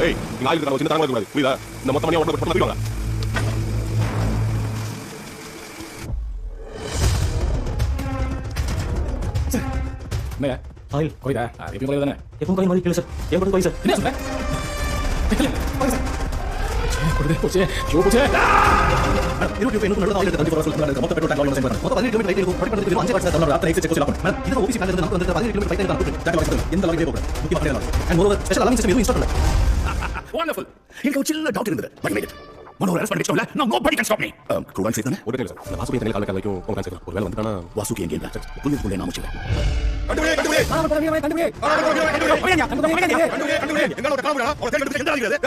ஏய் நீங்க ஆயிரத்தி சின்ன தரமா இருக்கக்கூடாது புரியுதா இந்த மொத்த மணியா உடனே போயிடுவாங்க என்னையா ஆயில் கோயிதா எப்பயும் கோயில் தானே எப்பவும் கோயில் மாதிரி கேளு சார் எப்பவும் கோயில் சார் என்ன சொல்ற கொடுதே போச்சே ஷோ போச்சே இருபத்தி எண்ணூறு நல்ல ஆயிரத்தி அஞ்சு வருஷம் மொத்த பெட்ரோல் டேங்க் வாங்க மொத்தம் 15 கிலோமீட்டர் ரைட் இருக்கும் படிக்கிறது 5 வருஷம் தமிழ்நாடு அத்தனை எக்ஸெஸ் செக் பண்ணலாம் மேடம் இது ஓபிசி காலேஜ்ல நமக்கு வந்து 15 கிலோமீட்டர் ரைட் இருக்கும் டேங்க் வாங்க எந்த லாரியே போகல முக்கியமா கிடையாது and more special alarming system எதுவும் இன்ஸ்டால் பண்ணல வண்டர்ஃபுல் எனக்கு ஒரு சின்ன டவுட் இருந்தது பட் மேட் மனோர ரெஸ்பாண்ட் பண்ணிச்சோம்ல நோபடி கேன் ஸ்டாப் மீ குருவான் சேஃப் தானே ஒரே சார் இந்த வாசுக்கு தெரியல கால வரைக்கும் உங்க சார் ஒரு வேளை வந்துட்டானா வாசுக்கு எங்க இல்ல புரியுதுக்குள்ளே நாம வச்சிருக்கேன் எங்களோட காமெடா ஒரு தேர்ந்து எந்த ஆகிறது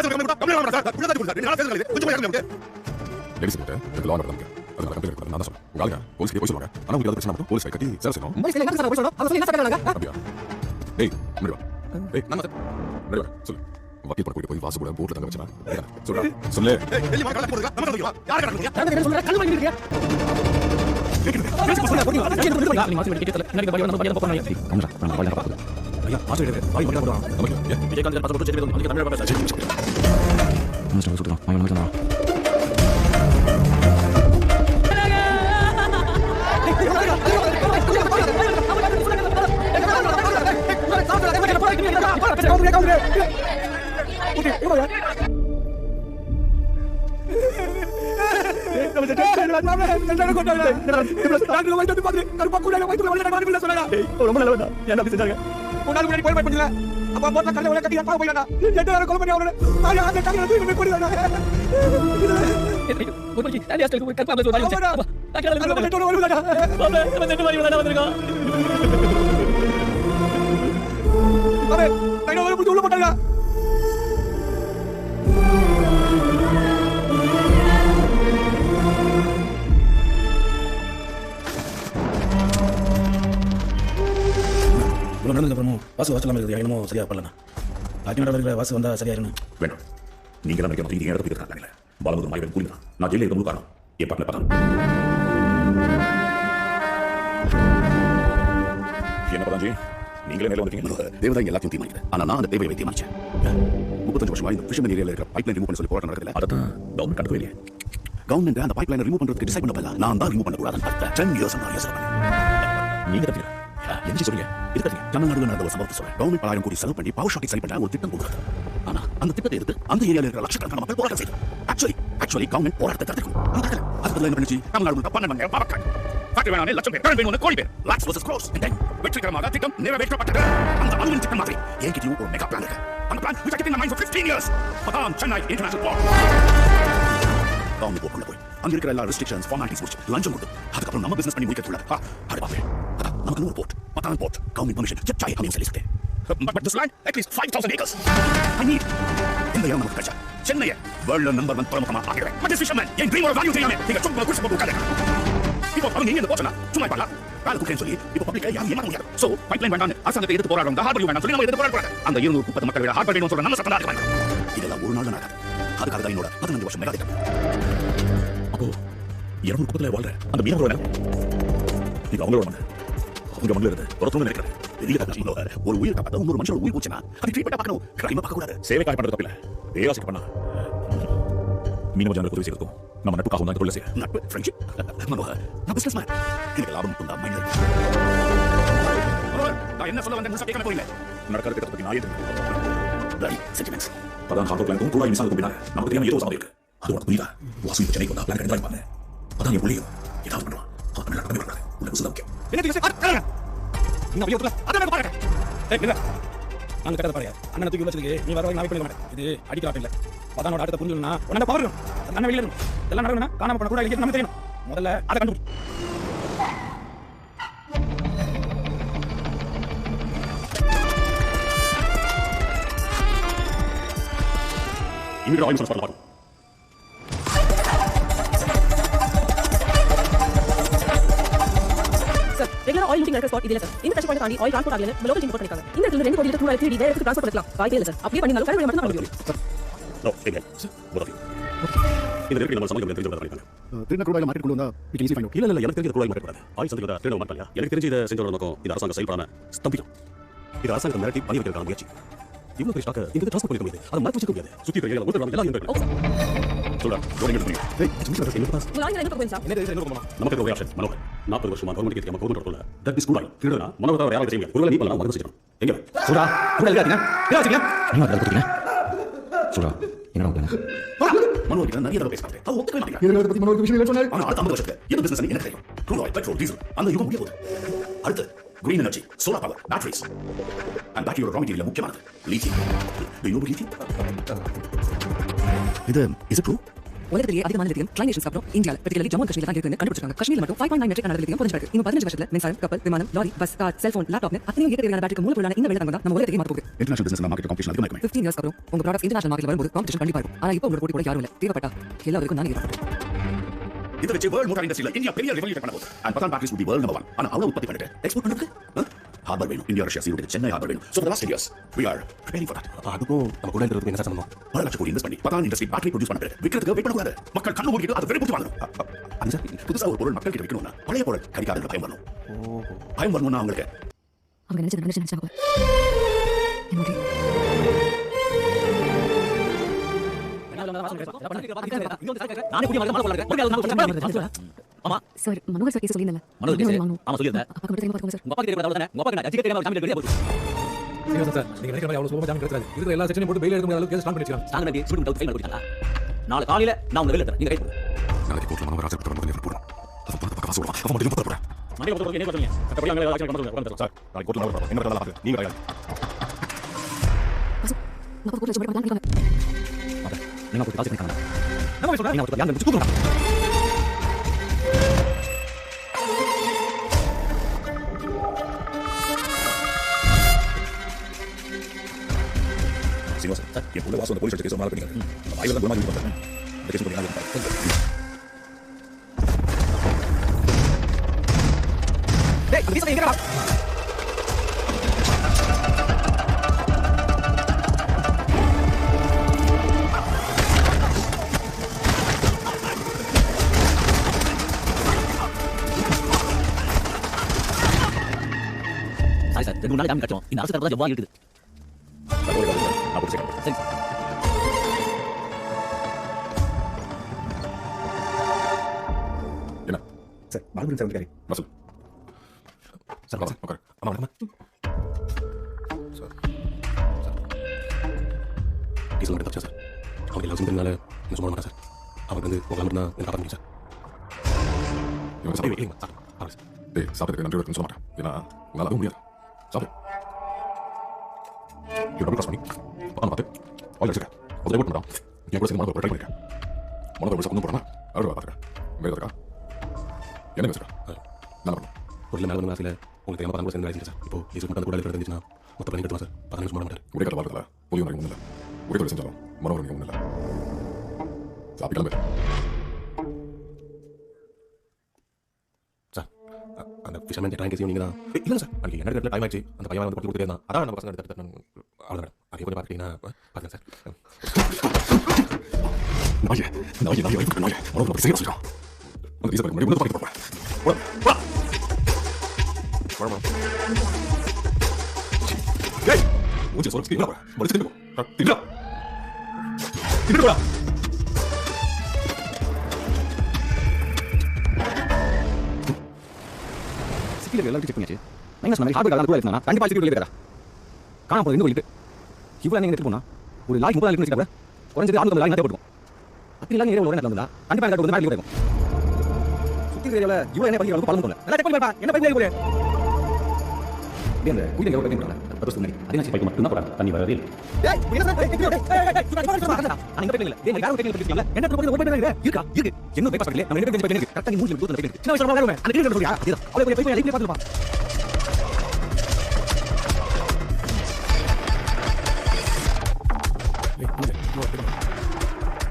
லேடிஸ் கிட்ட இது லா நடக்குது அதனால கம்பெனி இருக்கு நான் தான் சொல்றேன் உங்க ஆளுங்க போலீஸ் போய் சொல்லுவாங்க ஆனா உங்களுக்கு பிரச்சனை மட்டும் போலீஸ் கட்டி சேர செய்யணும் அப்படியா ஏய் முடி வா ஏய் நான் முடி வா சொல்லு வக்கீல் பட போய் வாசு கூட போர்ட்ல தங்க வச்சா சொல்றா சொல்லு டெல்லி வா கலக்க போடுங்க நம்ம சொல்லுங்க யார் கடக்குறீங்க நான் சொல்றேன் கல் வாங்கி இருக்கீங்க வாசு வாசலாம் இருக்குது என்னமோ சரியா பண்ணலாம் ஆட்சி வாசு வந்தா சரியாயிருணும் வேண்டாம் நீங்க எல்லாம் நினைக்க மாட்டீங்க இடத்துல இருக்காங்க பாலமுது மாயவன் கூலிங்க நான் ஜெயில இருக்க முழு காரணம் என் பக்கம் பதான் என்ன பதாஞ்சி நீங்களே மேல வந்துட்டீங்க தேவதா எல்லாத்தையும் தீர்மானிக்குது ஆனா நான் அந்த தேவையை தீர்மானிச்சேன் 35 வருஷமா இந்த ஃபிஷர்மேன் ஏரியால இருக்கிற பைப்லைன் ரிமூவ் பண்ண சொல்லி போராட்டம் நடக்குது அதான் கவர்மெண்ட் கண்டுக்கவே இல்லையா கவர்மெண்ட் அந்த பைப்லைன் ரிமூவ் பண்றதுக்கு டிசைட் பண்ணப்பல நான் தான் ரிமூவ் பண்ண கூடாதுன்னு 10 இயர்ஸ் நான் யோசனை பண்ணேன் நீங்க தப்பிங்க என்ன சொல்றீங்க இது கட்டிங்க தமிழ்நாடுல நடந்த ஒரு சம்பவத்தை சொல்றேன் கவர்மெண்ட் 1000 கோடி செலவு பண்ணி பவர் ஷாக்கை சரி பண்ண ஒரு திட்டம் கொடுக்குறது ஆனா அந்த திட்டத்தை எடுத்து அந்த ஏரியால இருக்கிற லட்சக்கணக்கான மக்கள் போராட்டம் செய்யும் ஆக்சுவலி கவர்மெண்ட் போராட்டத்தை தடுக்கணும் அதுக்கு என்ன பண்ணிச்சு தமிழ்நாடு 12 பாவக்காய் ஃபேக்டரி வேணானே லட்சம் பேர் வேணும் கோடி பேர் லாக்ஸ் வர்சஸ் க்ரோஸ் வெற்றிகரமாக திட்டம் நிறைவேற்றப்பட்டது அந்த அனுமதி திட்டம் மாதிரி என்கிட்டயும் ஒரு மெகா பிளான் இருக்கு அந்த plan which I kept in my mind for 15 years அதான் சென்னை இன்டர்நேஷனல் போர்ட் கவர்மெண்ட் போர்ட்ல போய் அங்க இருக்கிற எல்லா ரெஸ்ட்ரிக்ஷன்ஸ் ஃபார்மாலிட்டிஸ் முடிச்சு லஞ்சம் கொடுத்து அதுக்கப்புறம் நம்ம பிசினஸ் பண்ணி முடிக்கிறதுக்குள்ள அடே பாப்பே நமக்கு ஒரு போர்ட் பத்தான் போர்ட் கவர்மெண்ட் பர்மிஷன் செக் ஹம் சொல்லி सकते but this land at least 5000 acres I need இந்த இடம் நமக்கு கிடைச்சா சென்னையை world number 1 துறைமுகமா ஆக்கிடுவேன் but this fisherman N dream ஒரு வேல்யூ தெரியாம நீங்க சும்மா குடிச்சு போட்டு உட்காருங்க இப்போ அவங்க எங்க போச்சனா சும்மா பண்ணலாம் வேலை குக்கேன்னு சொல்லி இப்போ பப்ளிக்கா யாரும் ஏமாற முடியாது சோ பைப்லைன் வேண்டாம் அரசாங்கத்தை எதிர்த்து போராடுறோம் ஹார்பர் வேண்டாம் சொல்லி நம்ம எதிர்த்து போராடுறாங்க அந்த 230 மக்கள் விட ஹார்பர் வேணும்னு சொல்ற நம்ம சத்தம் தான் இதெல்லாம் ஒரு நாள் தான் நடக்காது அதுக்காக தான் என்னோட 15 வருஷம் மெகா திட்டம் அப்போ 230 வாழ்ற அந்த மீனவரோட நீங்க அவங்களோட அவங்க மண்ணில் இருந்து ஒருத்தவங்க நினைக்கிறேன் பெரிய கட்சியில ஒரு உயிர் காப்பாற்ற இன்னொரு மனுஷன் உயிர் போச்சுன்னா அது ட்ரீட்மெண்ட் பார்க்கணும் கிரைம் பார்க்க கூடாது சேவை பண்றது தப்பில்ல பேராசிக்கு பண்ணா மீனவ ஜனங்களுக்கு உதவி செய்யறதுக்கும் நம்ம நட்புக்காக தான் தொழில் செய்ய நட்பு ஃப்ரெண்ட்ஷிப் மனோகர் நான் பிசினஸ் மேன் எனக்கு லாபம் மட்டும் தான் மைண்ட் நான் என்ன சொல்ல வந்தேன் முழுசா கேட்கல போயில நடக்கிற கிட்ட பத்தி நான் எது சென்டிமெண்ட்ஸ் பதான் ஹார்ட் பிளான் கூட இன்சான் கொம்பினா நமக்கு தெரியாம ஏதோ சாமி இருக்கு அது உனக்கு புரியுதா வாசு சென்னைக்கு வந்தா பிளான் ரெண்டு பண்ணேன் அதான் என் புள்ளியும் ஏதாவது பண்ணுவான் அது நடக்கவே நடக்காது உனக்கு சுதா முக்கியம் என்ன தெரியும் நீங்க அப்படியே ஒத்துக்கல அதான் பாருங்க ஏய் நில்ல நான் கட்டத பாருங்க அண்ணன் தூக்கி வச்சிருக்கு நீ வர நான் வெயிட் பண்ண மாட்டேன் இது அடிக்கிறாப் இல்ல பதானோட ஆட்டத்தை புரிஞ்சுனா உன்ன பவர் இருக்கும் அண்ணன் வெளியில இருக்கும் எல்லாம் நடக்கணும் காணாம பண்ண கூட இல்ல நம்ம தெரியணும் முதல்ல அத கண்டுபிடி இமிடியேட் ஆயில் சோர்ஸ் பண்ணலாம் ரெகுலர் ஆயில் லூட்டிங் நடக்கிற ஸ்பாட் இதுல சார் இந்த டச் பாயிண்ட் தாண்டி ஆயில் ட்ரான்ஸ்போர்ட் ஆகல லோக்கல் டீம் பண்ணிருக்காங்க இந்த இடத்துல 2 கோடி லிட்டர் 3 வேற ட்ரான்ஸ்போர்ட் பண்ணலாம் வாய்ப்பே இல்ல சார் அப்படியே பண்ணினாலும் கடை மட்டும் தான் பண்ண முடியும் நோ ஏங்க போதா இந்த ரெண்டு நம்ம சமயம் தெரிஞ்சு வந்தாங்க திருநெல்வேலி குரூட் ஆயில் மார்க்கெட் கொண்டு வந்தா we can easily find out இல்ல எனக்கு தெரிஞ்ச குரூட் ஆயில் மார்க்கெட் ஆயில் சந்தையில ட்ரேட் மாட்டாங்க எனக்கு தெரிஞ்ச இத செஞ்சோட நோக்கம் இது அரசாங்கம் செயல்படாம ஸ்தம்பிக்கும் இது அரசாங்கம் மிரட்டி பண்ணி வைக்கிறதுக்கான முயற்சி இவ்வளவு பெரிய ஸ்டாக்க இங்க டிரான்ஸ்போர்ட் பண்ணிக்க முடியாது. அது மறக்க வச்சுக்க முடியாது. சுத்தி இருக்க ஏரியால ஒருத்தர் எல்லாம் இருக்கு. சொல்றா, ரோடிங் எடுத்து ஏய், சும்மா என்ன பாஸ்? உங்க ஆளுங்க எங்க போறீங்க சார்? என்ன என்ன போமா? நமக்கு ஒரு ஆப்ஷன் மனோகர். 40 வருஷமா கவர்மெண்ட் கேட்க கவர்மெண்ட் ரோட்ல. That is good. திருடனா மனோகர் வேற யாரும் செய்ய முடியாது. ஒருவேளை நீ பண்ணலாம் மறக்க வச்சுக்கலாம். எங்க? சொல்றா, கூட இருக்காதீங்க. என்ன வச்சுக்கீங்க? நீங்க அத கொடுத்தீங்க. சொல்றா, என்ன பண்ணுங்க? மனோகர் கிட்ட நிறைய தடவை பேசிட்டேன். அது ஒத்துக்கவே மாட்டேங்க. இதனால பத்தி மனோகர் விஷயம் இல்ல சொன்னாரு. ஆனா அடுத்த 50 வருஷத்துக்கு என்ன பிசினஸ் என்ன தெரியும்? க்ரூட் ஆயில், பெட்ரோல், டீசல் அந்த யுகம் முடிய போகுது. அடுத்து green energy, solar power, batteries. And battery raw material முக்கியமானது. Lithium. Do you know lithium? Is it true? உலகத்திலேயே அதிகமான லித்தியம் ட்ரைனேஷன்ஸ் அப்புறம் இந்தியால பர்டிகுலர்லி ஜம்மு காஷ்மீர்ல தான் இருக்குன்னு கண்டுபிடிச்சாங்க. காஷ்மீர்ல மட்டும் 5.9 மெட்ரிக் டன் லித்தியம் புரிஞ்சு இன்னும் 15 வருஷத்துல மின்சாரம், கப்பல், விமானம், lorry, bus, car, cellphone, laptop அத்தனையும் இயக்க தேவையான பேட்டரிக்கு மூலப்பொருளான இந்த வெள்ளை தங்கம் தான் நம்ம உலகத்தையே மாத்த போகுது. International business market competition அதிகமா இருக்குமே. 15 இயர்ஸ்க்கு அப்புறம் உங்க ப்ராடக்ட் இன்டர்நேஷனல் மார்க்கெட்ல வரும்போது காம்படிஷன் கண்டிப்பா இருக்கும். ஆனா இப்போ உங்க போட்டி கூட யாரும் இல்ல. தேவைப்பட்டா எல்லாருக்கும் நான் இருக்கேன். இத வச்சு வேர்ல்ட் மோட்டார் இண்டஸ்ட்ரியில இந்தியா பெரிய ரெவல்யூஷன் பண்ண போகுது. And Patan batteries will be world number 1. ஆனா அவ்வளவு உற்பத்தி பண்ணிட்டு எக்ஸ்போர்ட் பண்றதுக்கு ஹார்பர் வேணும். இந்தியா ரஷ்யா சீரோடு சென்னை ஹார்பர் வேணும். So for the last 10 years we are preparing for that. அதுக்கும் நம்ம கூட இருக்கிறதுக்கு என்ன சம்பந்தம்? பல லட்சம் கோடி இன்வெஸ்ட் பண்ணி Patan industry battery produce பண்ண விக்கிறதுக்கு வெயிட் பண்ண கூடாது. மக்கள் கண்ணு மூடிட்டு அது வெறுப்பு வாங்கணும். அது சார் புதுசா ஒரு பொருள் மக்கள் கிட்ட விக்கணும்னா பழைய பொருள் கடிக்காத பயம் வரணும். பயம் வரணும்னா அவங்களுக்கு அவங்க நினைச்சாங்க. என்னடி சார் மனோகர் சார் கேஸ் சொல்லிருந்தேன். ஆமா சொல்லிருந்தேன். அப்பா கிட்ட தெரியுமா பாருங்க சார். உங்க அப்பா கிட்ட அவ்வளவுதானே. உங்க அப்பா கிட்ட அஜிகே தெரியாம ஜாமீன் எடுக்க போகுது. நீங்க சார் நீங்க நினைக்கிற மாதிரி அவ்வளவு சுலபமா ஜாமீன் கிடைக்காது. இதுல எல்லா செக்ஷனையும் போட்டு பெயில் எடுக்க முடியாத அளவுக்கு கேஸ் ஸ்டார்ட் பண்ணி வச்சிருக்காங்க. நாங்க நம்பி ஸ்டூடண்ட் டவுட் ஃபைல் பண்ணிட்டாங்க. நாளை காலையில நான் உங்க வெளிய எடுத்துறேன். நீங்க கைட் நாளைக்கு கோர்ட்ல மனோகர் ஆஜர்படுத்த வந்து நீங்க போறோம். அது பணத்தை காசு விடுவான். அவன் மட்டும் போறா. மணிக்கு போட்டு என்ன சொல்றீங்க? கட்டப்படி அங்க ஆக்ஷன் பண்ணுங்க. சார் நாளைக்கு கோர்ட்ல மனோகர் என்ன வேலை பாத்து நீங்க கையாளு. பாசு நான் கூட சொல்ல மாட்டாங்க. நீங்க போய் காசு பண்ணிட்டாங்க. நம்ம சொல்றேன். நீங்க வந்து யாங்க சுத்துறோம். சீனிவாசன் சார் என் புள்ள வாசு அந்த போலீஸ் கேஸ் மாற பண்ணிங்க. வாயில குணமா யூஸ் பண்றேன். இந்த கேஸ் பண்ணி டேய் அந்த கேஸ் எங்கடா? சாரி சார் 2 நாள் ஜாமீன் கட்டோம். இந்த அரசு தரப்புல ஜவ்வா இருக்குது. நான் போட்டு செக் சரி என்ன சார் பாலமுருகன் சார் வந்துட்டாரு. மசூல் சார் வாங்க உட்காரு. அம்மா வணக்கம் சார். கேஸ் மட்டும் தப்பிச்சா சார். அவங்க எல்லாம் செஞ்சதுனால என்ன சொல்ல மாட்டேன் சார். அவங்க வந்து உங்களை மட்டும் தான் என்ன காப்பாற்றுங்க சார். இவங்க சாப்பிடு. டேய் சாப்பிட்டதுக்கு நன்றி சொல்ல மாட்டேன். ஏன்னா உங்களால் அதுவும் முடியாது. சாப்பிடு. டபுள் கிராஸ் பண்ணி பணம் பார்த்து ஆயில் அடிச்சுக்க. ஒரு ரிப்போர்ட் பண்ணுறான். என் கூட சேர்ந்து மனோகர் ட்ரை பண்ணிருக்கேன். மனோகர் ஒரு கொண்டு போறானா அறுவடை பார்த்துருக்கேன். வேறு இருக்கா என்ன பேசுகிறேன் நல்லா பண்ணும். ஒரு மேலே வந்து ஆசையில் உங்களுக்கு தெரியாமல் பணம் சேர்ந்து வேலை சார். இப்போ கேஸ் மட்டும் கூட இருந்துச்சுன்னா மொத்த பண்ணி கட்டுவா சார். 15 நிமிஷம் பண்ண மாட்டார். ஒரே கட்ட வாழ்க்கல புலியும் ஒன்றும் இல்லை. ஒரே தொழில் செஞ்சாலும் மனோகர் ஒன்றும் இல்லை. சாப்பி கிளம்பு சார். அந்த ஃபிஷர்மேன் ட்ராயிங் கேஸையும் நீங்கள் தான் இல்லை சார். அன்றைக்கி என்ன இடத்துல டைம் ஆச்சு. அந்த பையன் வந்து கொடுத்துட்டே தான். அதான் நம்ம பசங்க எடுத்து அவ்வளோ அதே கொஞ்சம் பார்த்துட்டீங்கன்னா பார்த்துங்க சார். நாயே மனோகர் செய்ய சொல்லிட்டான். அந்த டீசல் முன்னாடி வந்து பார்த்து போகிறேன். ஏய் மூச்சு சொல்ல ஸ்பீட் மடிச்சு திரும்பி திடா திடா சிட்டில எல்லாம் செக் பண்ணியாச்சு. நான் சொன்னேன் ஹார்பர் கார்ல கூட இருந்தானா கண்டிப்பா சிட்டி வெளிய இருக்கடா. காணாம போறது எங்க வெளியிட்டு. இவ்வளவு நீங்க எடுத்து போனா ஒரு லாரி 30 லிட்டர் கூட குறைஞ்சது 650 லாரி நட்டே போடுவோம். அப்படி எல்லாம் ஏரியா ஒரு இடத்துல இருந்தா கண்டிப்பா எனக்கு ஒரு மாதிரி இருக்கும். சுத்தி ஏரியால இவ்வளவு என்ன பண்ணி பழம் போல. எல்லாம் செக் பண்ணி பாப்பா. என்ன பண்ணி போறே? இந்த குயில எவ்வளவு பண்ணி போறாங்க. 10 வருஷம் முன்னாடி அதே பைக் மட்டும் தான் போறாங்க. தண்ணி வரவே இல்லை. டேய் என்ன சார் டேய் அங்க போய் இல்ல. டேய் யாரோ டேக்கில பேசிட்டீங்களா? என்ன போறது ஒரு பைக் இருக்கா? இருக்கு. என்ன பைக் பாக்கல. நம்ம ரெண்டு பேரும் பைக் கரெக்ட்டா மூஞ்சில தூத்து பைக். சின்ன வயசுல விளையாடுவேன். அந்த கிரிக்கெட் சொல்றியா? இதுதான். அவளே போய் பைக் லைஃப்ல பாத்துப்பா.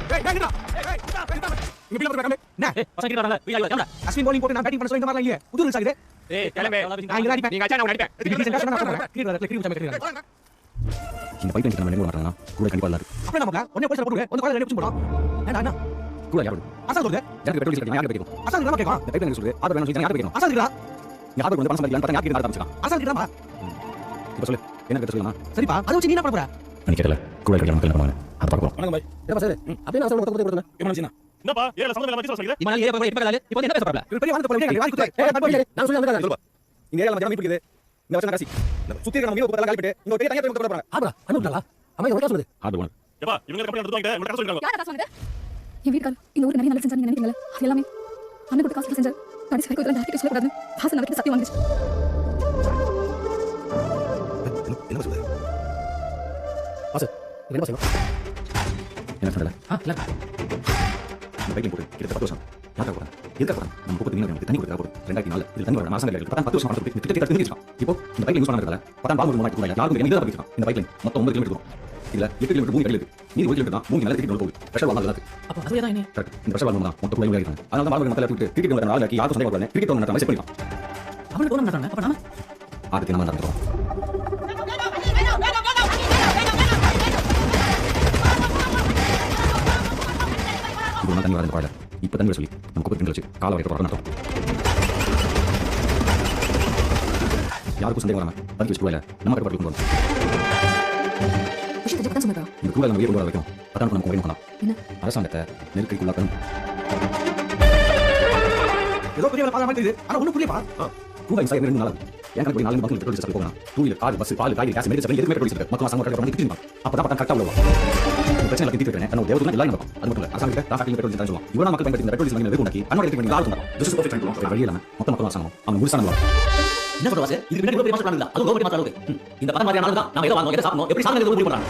டேய் டேய் இங்க பிள்ள வந்து கம்பே. என்ன? பசங்க கிட்ட வரல. வீட்ல கேமரா. அஸ்வின் bowling போட்டு நான் பேட்டிங் பண்ண சொல்லி இந்த மாதிரி இல்லையே. புது ரூல்ஸ் ஆகுது. ஏய் கிளம்பே. நான் இங்க அடிப்பேன். நீங்க அடிச்சா நான் அடிப்பேன். இந்த பைக் நம்ம ரெண்டு மாட்டாங்க. கூட கண்டிப்பா இல்ல. அப்ப நம்ம ஒண்ணே போய் போடுங்க. ஒண்ணே காலையில ரெண்டு போடுறோம். என்ன கூட யாரு? அசல் சொல்லுங்க. எனக்கு பெட்ரோல் டீசல் யாரு கேட்கும்? அசல் நம்ம கேட்கும். இந்த பைக் எனக்கு சொல்லுது. ஆர்டர் வேணும் சொல்லி யாரு கேட்கும்? அசல் இருக்கா? நீ ஆர்டர் வந்து பணம் சம்பாதிக்கலாம் பார்த்தா யாருக்கு ஆரம்பிச்சலாம். அசல் இருக்கா? இப்ப சொல்லு. என்ன கேட்க சொல்லலாம்? சரிப்பா. அத வச்சு நீ என்ன பண்ண போற? நீ கேட்கல கூட இருக்கிற மக்கள் என்ன பண்ணுவாங்க அதை பார்க்க போகிறோம். வணக்கம் பாய். ஏப்பா சார் அப்படியே நான் சொல்ல மொத்த கொடுத்துருங்க. எப்படி மனுஷனா? என்னப்பா ஏல சம்பந்தம் இல்லாம சொல்றீங்க? இவனால ஏன் இப்ப கலாலு இப்போ என்ன பேச போறல? இவர் பெரிய வார்த்தை போல வாங்கி குடுத்து. நான் சொல்லி வந்து சொல்லுப்பா. இந்த ஏரியால மச்சான் மீட் இருக்குது. இந்த வருஷம் காசி. சுத்தி இருக்கிற மீன் போறதெல்லாம் காலிட்டு இங்க ஒரு பெரிய தனியா போய் போறாங்க. ஆபரா அனுப்புடா. அம்மா இவங்க சொல்லுது. ஆடு ஒன்று ஏப்பா இவங்க கம்பெனி எடுத்துவாங்க உங்களுக்கு காசு சொல்றாங்க. யாரா காசு வாங்குது? என் வீட்டுக்காரர் இந்த ஊருக்கு நிறைய நல்லது செஞ்சாங்க நினைக்கிறீங்களா? அது எல்லாமே அண்ணன் கொடுத்த காசுல செஞ்சார். கடைசி வரைக்கும் இதெல்லாம் யார்கிட்ட சொல்லக்கூடாது. காசு நான் சத்தியம் வாங்கிச்சு. என்ன சொல்லுது? பாஸ் என்ன செய்யணும்? என்ன சொல்லல? இல்ல இந்த பைக்கிங் போட்டு கிட்ட 10 வருஷம் யாரா போறாங்க? எதுக்கு போறாங்க? நம்ம 30 மீன் தண்ணி கொடுக்க போறோம். 2004 இது தண்ணி வர மாசம் இல்ல. 10 வருஷம் ஆனது கிட்ட கிட்ட நிறுத்திட்டான். இப்போ இந்த பைக்கிங் யூஸ் பண்றதால 10 பால் மூணு மாட்டி யாரும் எனக்கு தான் பிடிக்கும். இந்த பைக்கிங் மொத்தம் 9 கிலோமீட்டர் இருக்கும். இதுல 8 கிலோமீட்டர் பூமி கடையில இருக்கு. மீதி 1 கிலோமீட்டர் தான் பூமி மேல டிக்கெட் போகுது. பிரஷர் வால்ல இருக்கு. அப்ப அதுவே தான் என்ன? கரெக்ட். இந்த பிரஷர் வால்ல தான் மொத்த குளை இருக்காங்க. அதனால தான் பால் மக்கள் எடுத்து டிக்கெட் வர நாள் ஆக்கி யாரும் சண்டை போடுறாங்க. டிக்கெட் ஒன்னு செட் பண்ணிக்கலாம். அவனுக்கு போன மாட்டாங்க. அப்ப நாம ஆடுக்கு நம்ம நடந்துறோம். இது தண்ணி வரது பாடல. இப்போ தண்ணி சொல்லி நம்ம குப்பை திங்க வச்சு கால வைக்க போறோம் நடத்தும். யாருக்கும் சந்தேகம் வராம பத்தி வச்சு போயில நம்ம கட்டு கொண்டு வரோம். விஷயத்தை தான் சொன்னதா? இந்த கூட நம்ம கொண்டு வர வைக்கும். அதான் நமக்கு ஒரே பண்ணலாம். என்ன? அரசாங்கத்தை நெருக்கடிக்குள்ளாக்கணும். ஏதோ பெரிய பாலம் மாதிரி ஆனா ஒண்ணும் புரியப்பா. கூட இன்சைட் 2 நாள் ஏன் கணக்கு 4 மக்கள் பெட்ரோல் டிஸ்டர்ப் போகணும். 2 வீலர் கார் பஸ் பால் காய் கேஸ் மெடிசன் எதுக்கு பெட்ரோல் டிஸ்டர்ப் மக்கள் சங்க கட்ட பண்ணி திட்டிங்க. அப்பதான் பத்தம் கரெக்ட்டா உள்ளவா. இந்த பிரச்சனை எல்லாம் திட்டிட்டு இருக்கேன். நான் தேவதுனா எல்லாம் நடக்கும். அது மட்டும் இல்ல அரசாங்கத்தை டிராஃபிக்ல பெட்ரோல் டிஸ்டர்ப் சொல்லுவாங்க. இவனா மக்கள் பயன்படுத்தி பெட்ரோல் டிஸ்டர்ப் பண்ணி வெகுண்டாக்கி அன்னோட எடுத்து பண்ணி யாரும் நடக்கும். This is perfect time to வழி இல்லாம மொத்த அரசாங்கம் அவங்க முழுசா நம்ம என்ன சொல்ற வாசே? இதுக்கு பின்னாடி பெரிய மாஸ்டர் இல்ல. அது கவர்மெண்ட் மாஸ்டர் அளவுக்கு. இந்த பதம் மாதிரியான தான் நாம ஏதோ வாங்குவோம், ஏதோ சாப்பிடுவோம். எப்படி சாதனை முடிவு பண்றாங்க?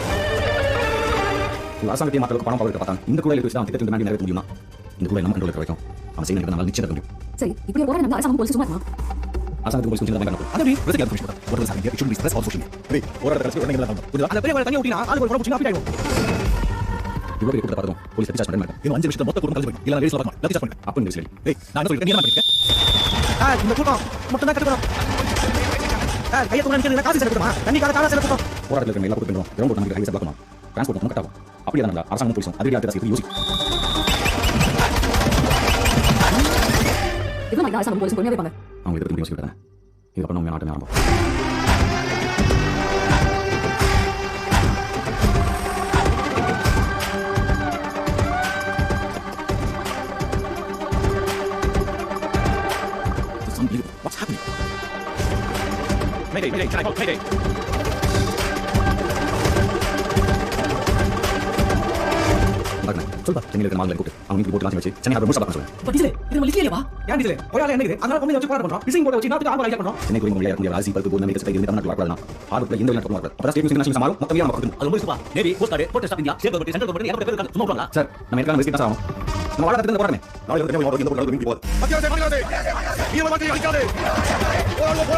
அரசாங்கத்தை மாற்றலுக்கு பணம் பார்க்க பார்த்தா இந்த கூட வச்சு தான் திட்டத்தின் மேலே நிறைவேற்ற முடியுமா? இந்த கூட நம்ம கண்ட்ரோல் வைக்கும். அவன் செய்யறது நம்ம நிச்சயம் முடியும். சரி இப்படி போற நம்ம அரசாங்கம் போலீஸ் சும்மா இருக்கா? அரசாங்கத்துக்கு போலீஸ் கொஞ்சம் தான் அது எப்படி? பிரச்சனை புரிஞ்சு போறா. ஒரு சாங்க it should be stress also should be. ஒரு இடத்துல கட்சி உடனே பண்ணலாம். புரியுதா? அந்த பெரிய வாளை தனியா ஊத்தினா ஆளு ஒரு புடிச்சு அப்படி ஆயிடும். இவ்வளவு பேர் கூட பார்த்தோம். போலீஸ் டிசார்ஜ் பண்ண மாட்டாங்க. இன்னும் 5 நிமிஷத்துல மொத்த கூட்டம் கலந்து போய் இல்ல நான் ரேஸ்ல பார்க்கலாம். லத்தி பண்ணு. அப்போ இந்த விஷயம் டேய் நான் என்ன சொல்றேன்? நீ என்ன பண்ணிருக்க? இந்த கூட்டம் மட்டும் தான் கட்டுறோம். கைய தூங்க நினைக்கிறேன். காசு செலுத்துமா? தண்ணி கால செலுத்த போறோம். போராட்டத்துல இருக்க எல்லா கூட்டம் பண்றோம். கிரவுண்ட் நமக்கு ஹைவே பார்க்கணும். டிரான்ஸ்போர்ட் நமக்கு கட்டாகும். அப்படியே தான் அரசாங்கம் போலீஸும் அதிகாரி அரசு யோசி. இது மாதிரி அரசாங்கம் போலீஸ் பொறுமையா இருப்பாங்க. அவங்க இதை பத்தி யோசிக்கிறாங்க. இதுக்கப்புறம் நம்ம நாட்டை ஆரம்பம். What's happening? Mayday, can I call Mayday? சொல்லுப்பா சென்னையில் இருக்கிற மாநில கூட்டு அவங்க போட்டு வச்சு சென்னை அதை முழுசா பார்க்க சொல்லுங்க. அப்ப டீசல் இது நம்ம லிஸ்ட்ல இல்லையா? ஏன் டீசல் ஒயால என்ன இது? அதனால பொண்ணு வச்சு போராட்டம் பண்றோம். டிசிங் போட வச்சு நாட்டுக்கு ஆபரேட் பண்றோம். சென்னை குறிப்பிட்ட முடியாது ராசி பல்கு போர்டு நம்பிக்கை சட்டை தமிழ்நாட்டில் வரக்கூடாதுனா ஆறுக்குள்ள எந்த விளையாட்டு வரக்கூடாது. அப்போ ஸ்டேட் மியூசிக் நேஷனல் சமாளம் மொத்தம் நம்ம கொடுக்கணும். அது ரொம்ப சுப்பா. Navy coast guard port staff India state government central government ஏகப்பட்ட பேர் இருக்காங்க. சும்மா விடுவாங்களா? சார் நம்ம இருக்கான மிஸ்டேக் ஆகும். நம்ம வாழ தடுத்து போறோமே. நாளை வந்து நம்ம இந்த போறது மீன் போகுது. மத்தியானே மத்தியானே நீ வந்து அடிக்காதே. போறோ நான்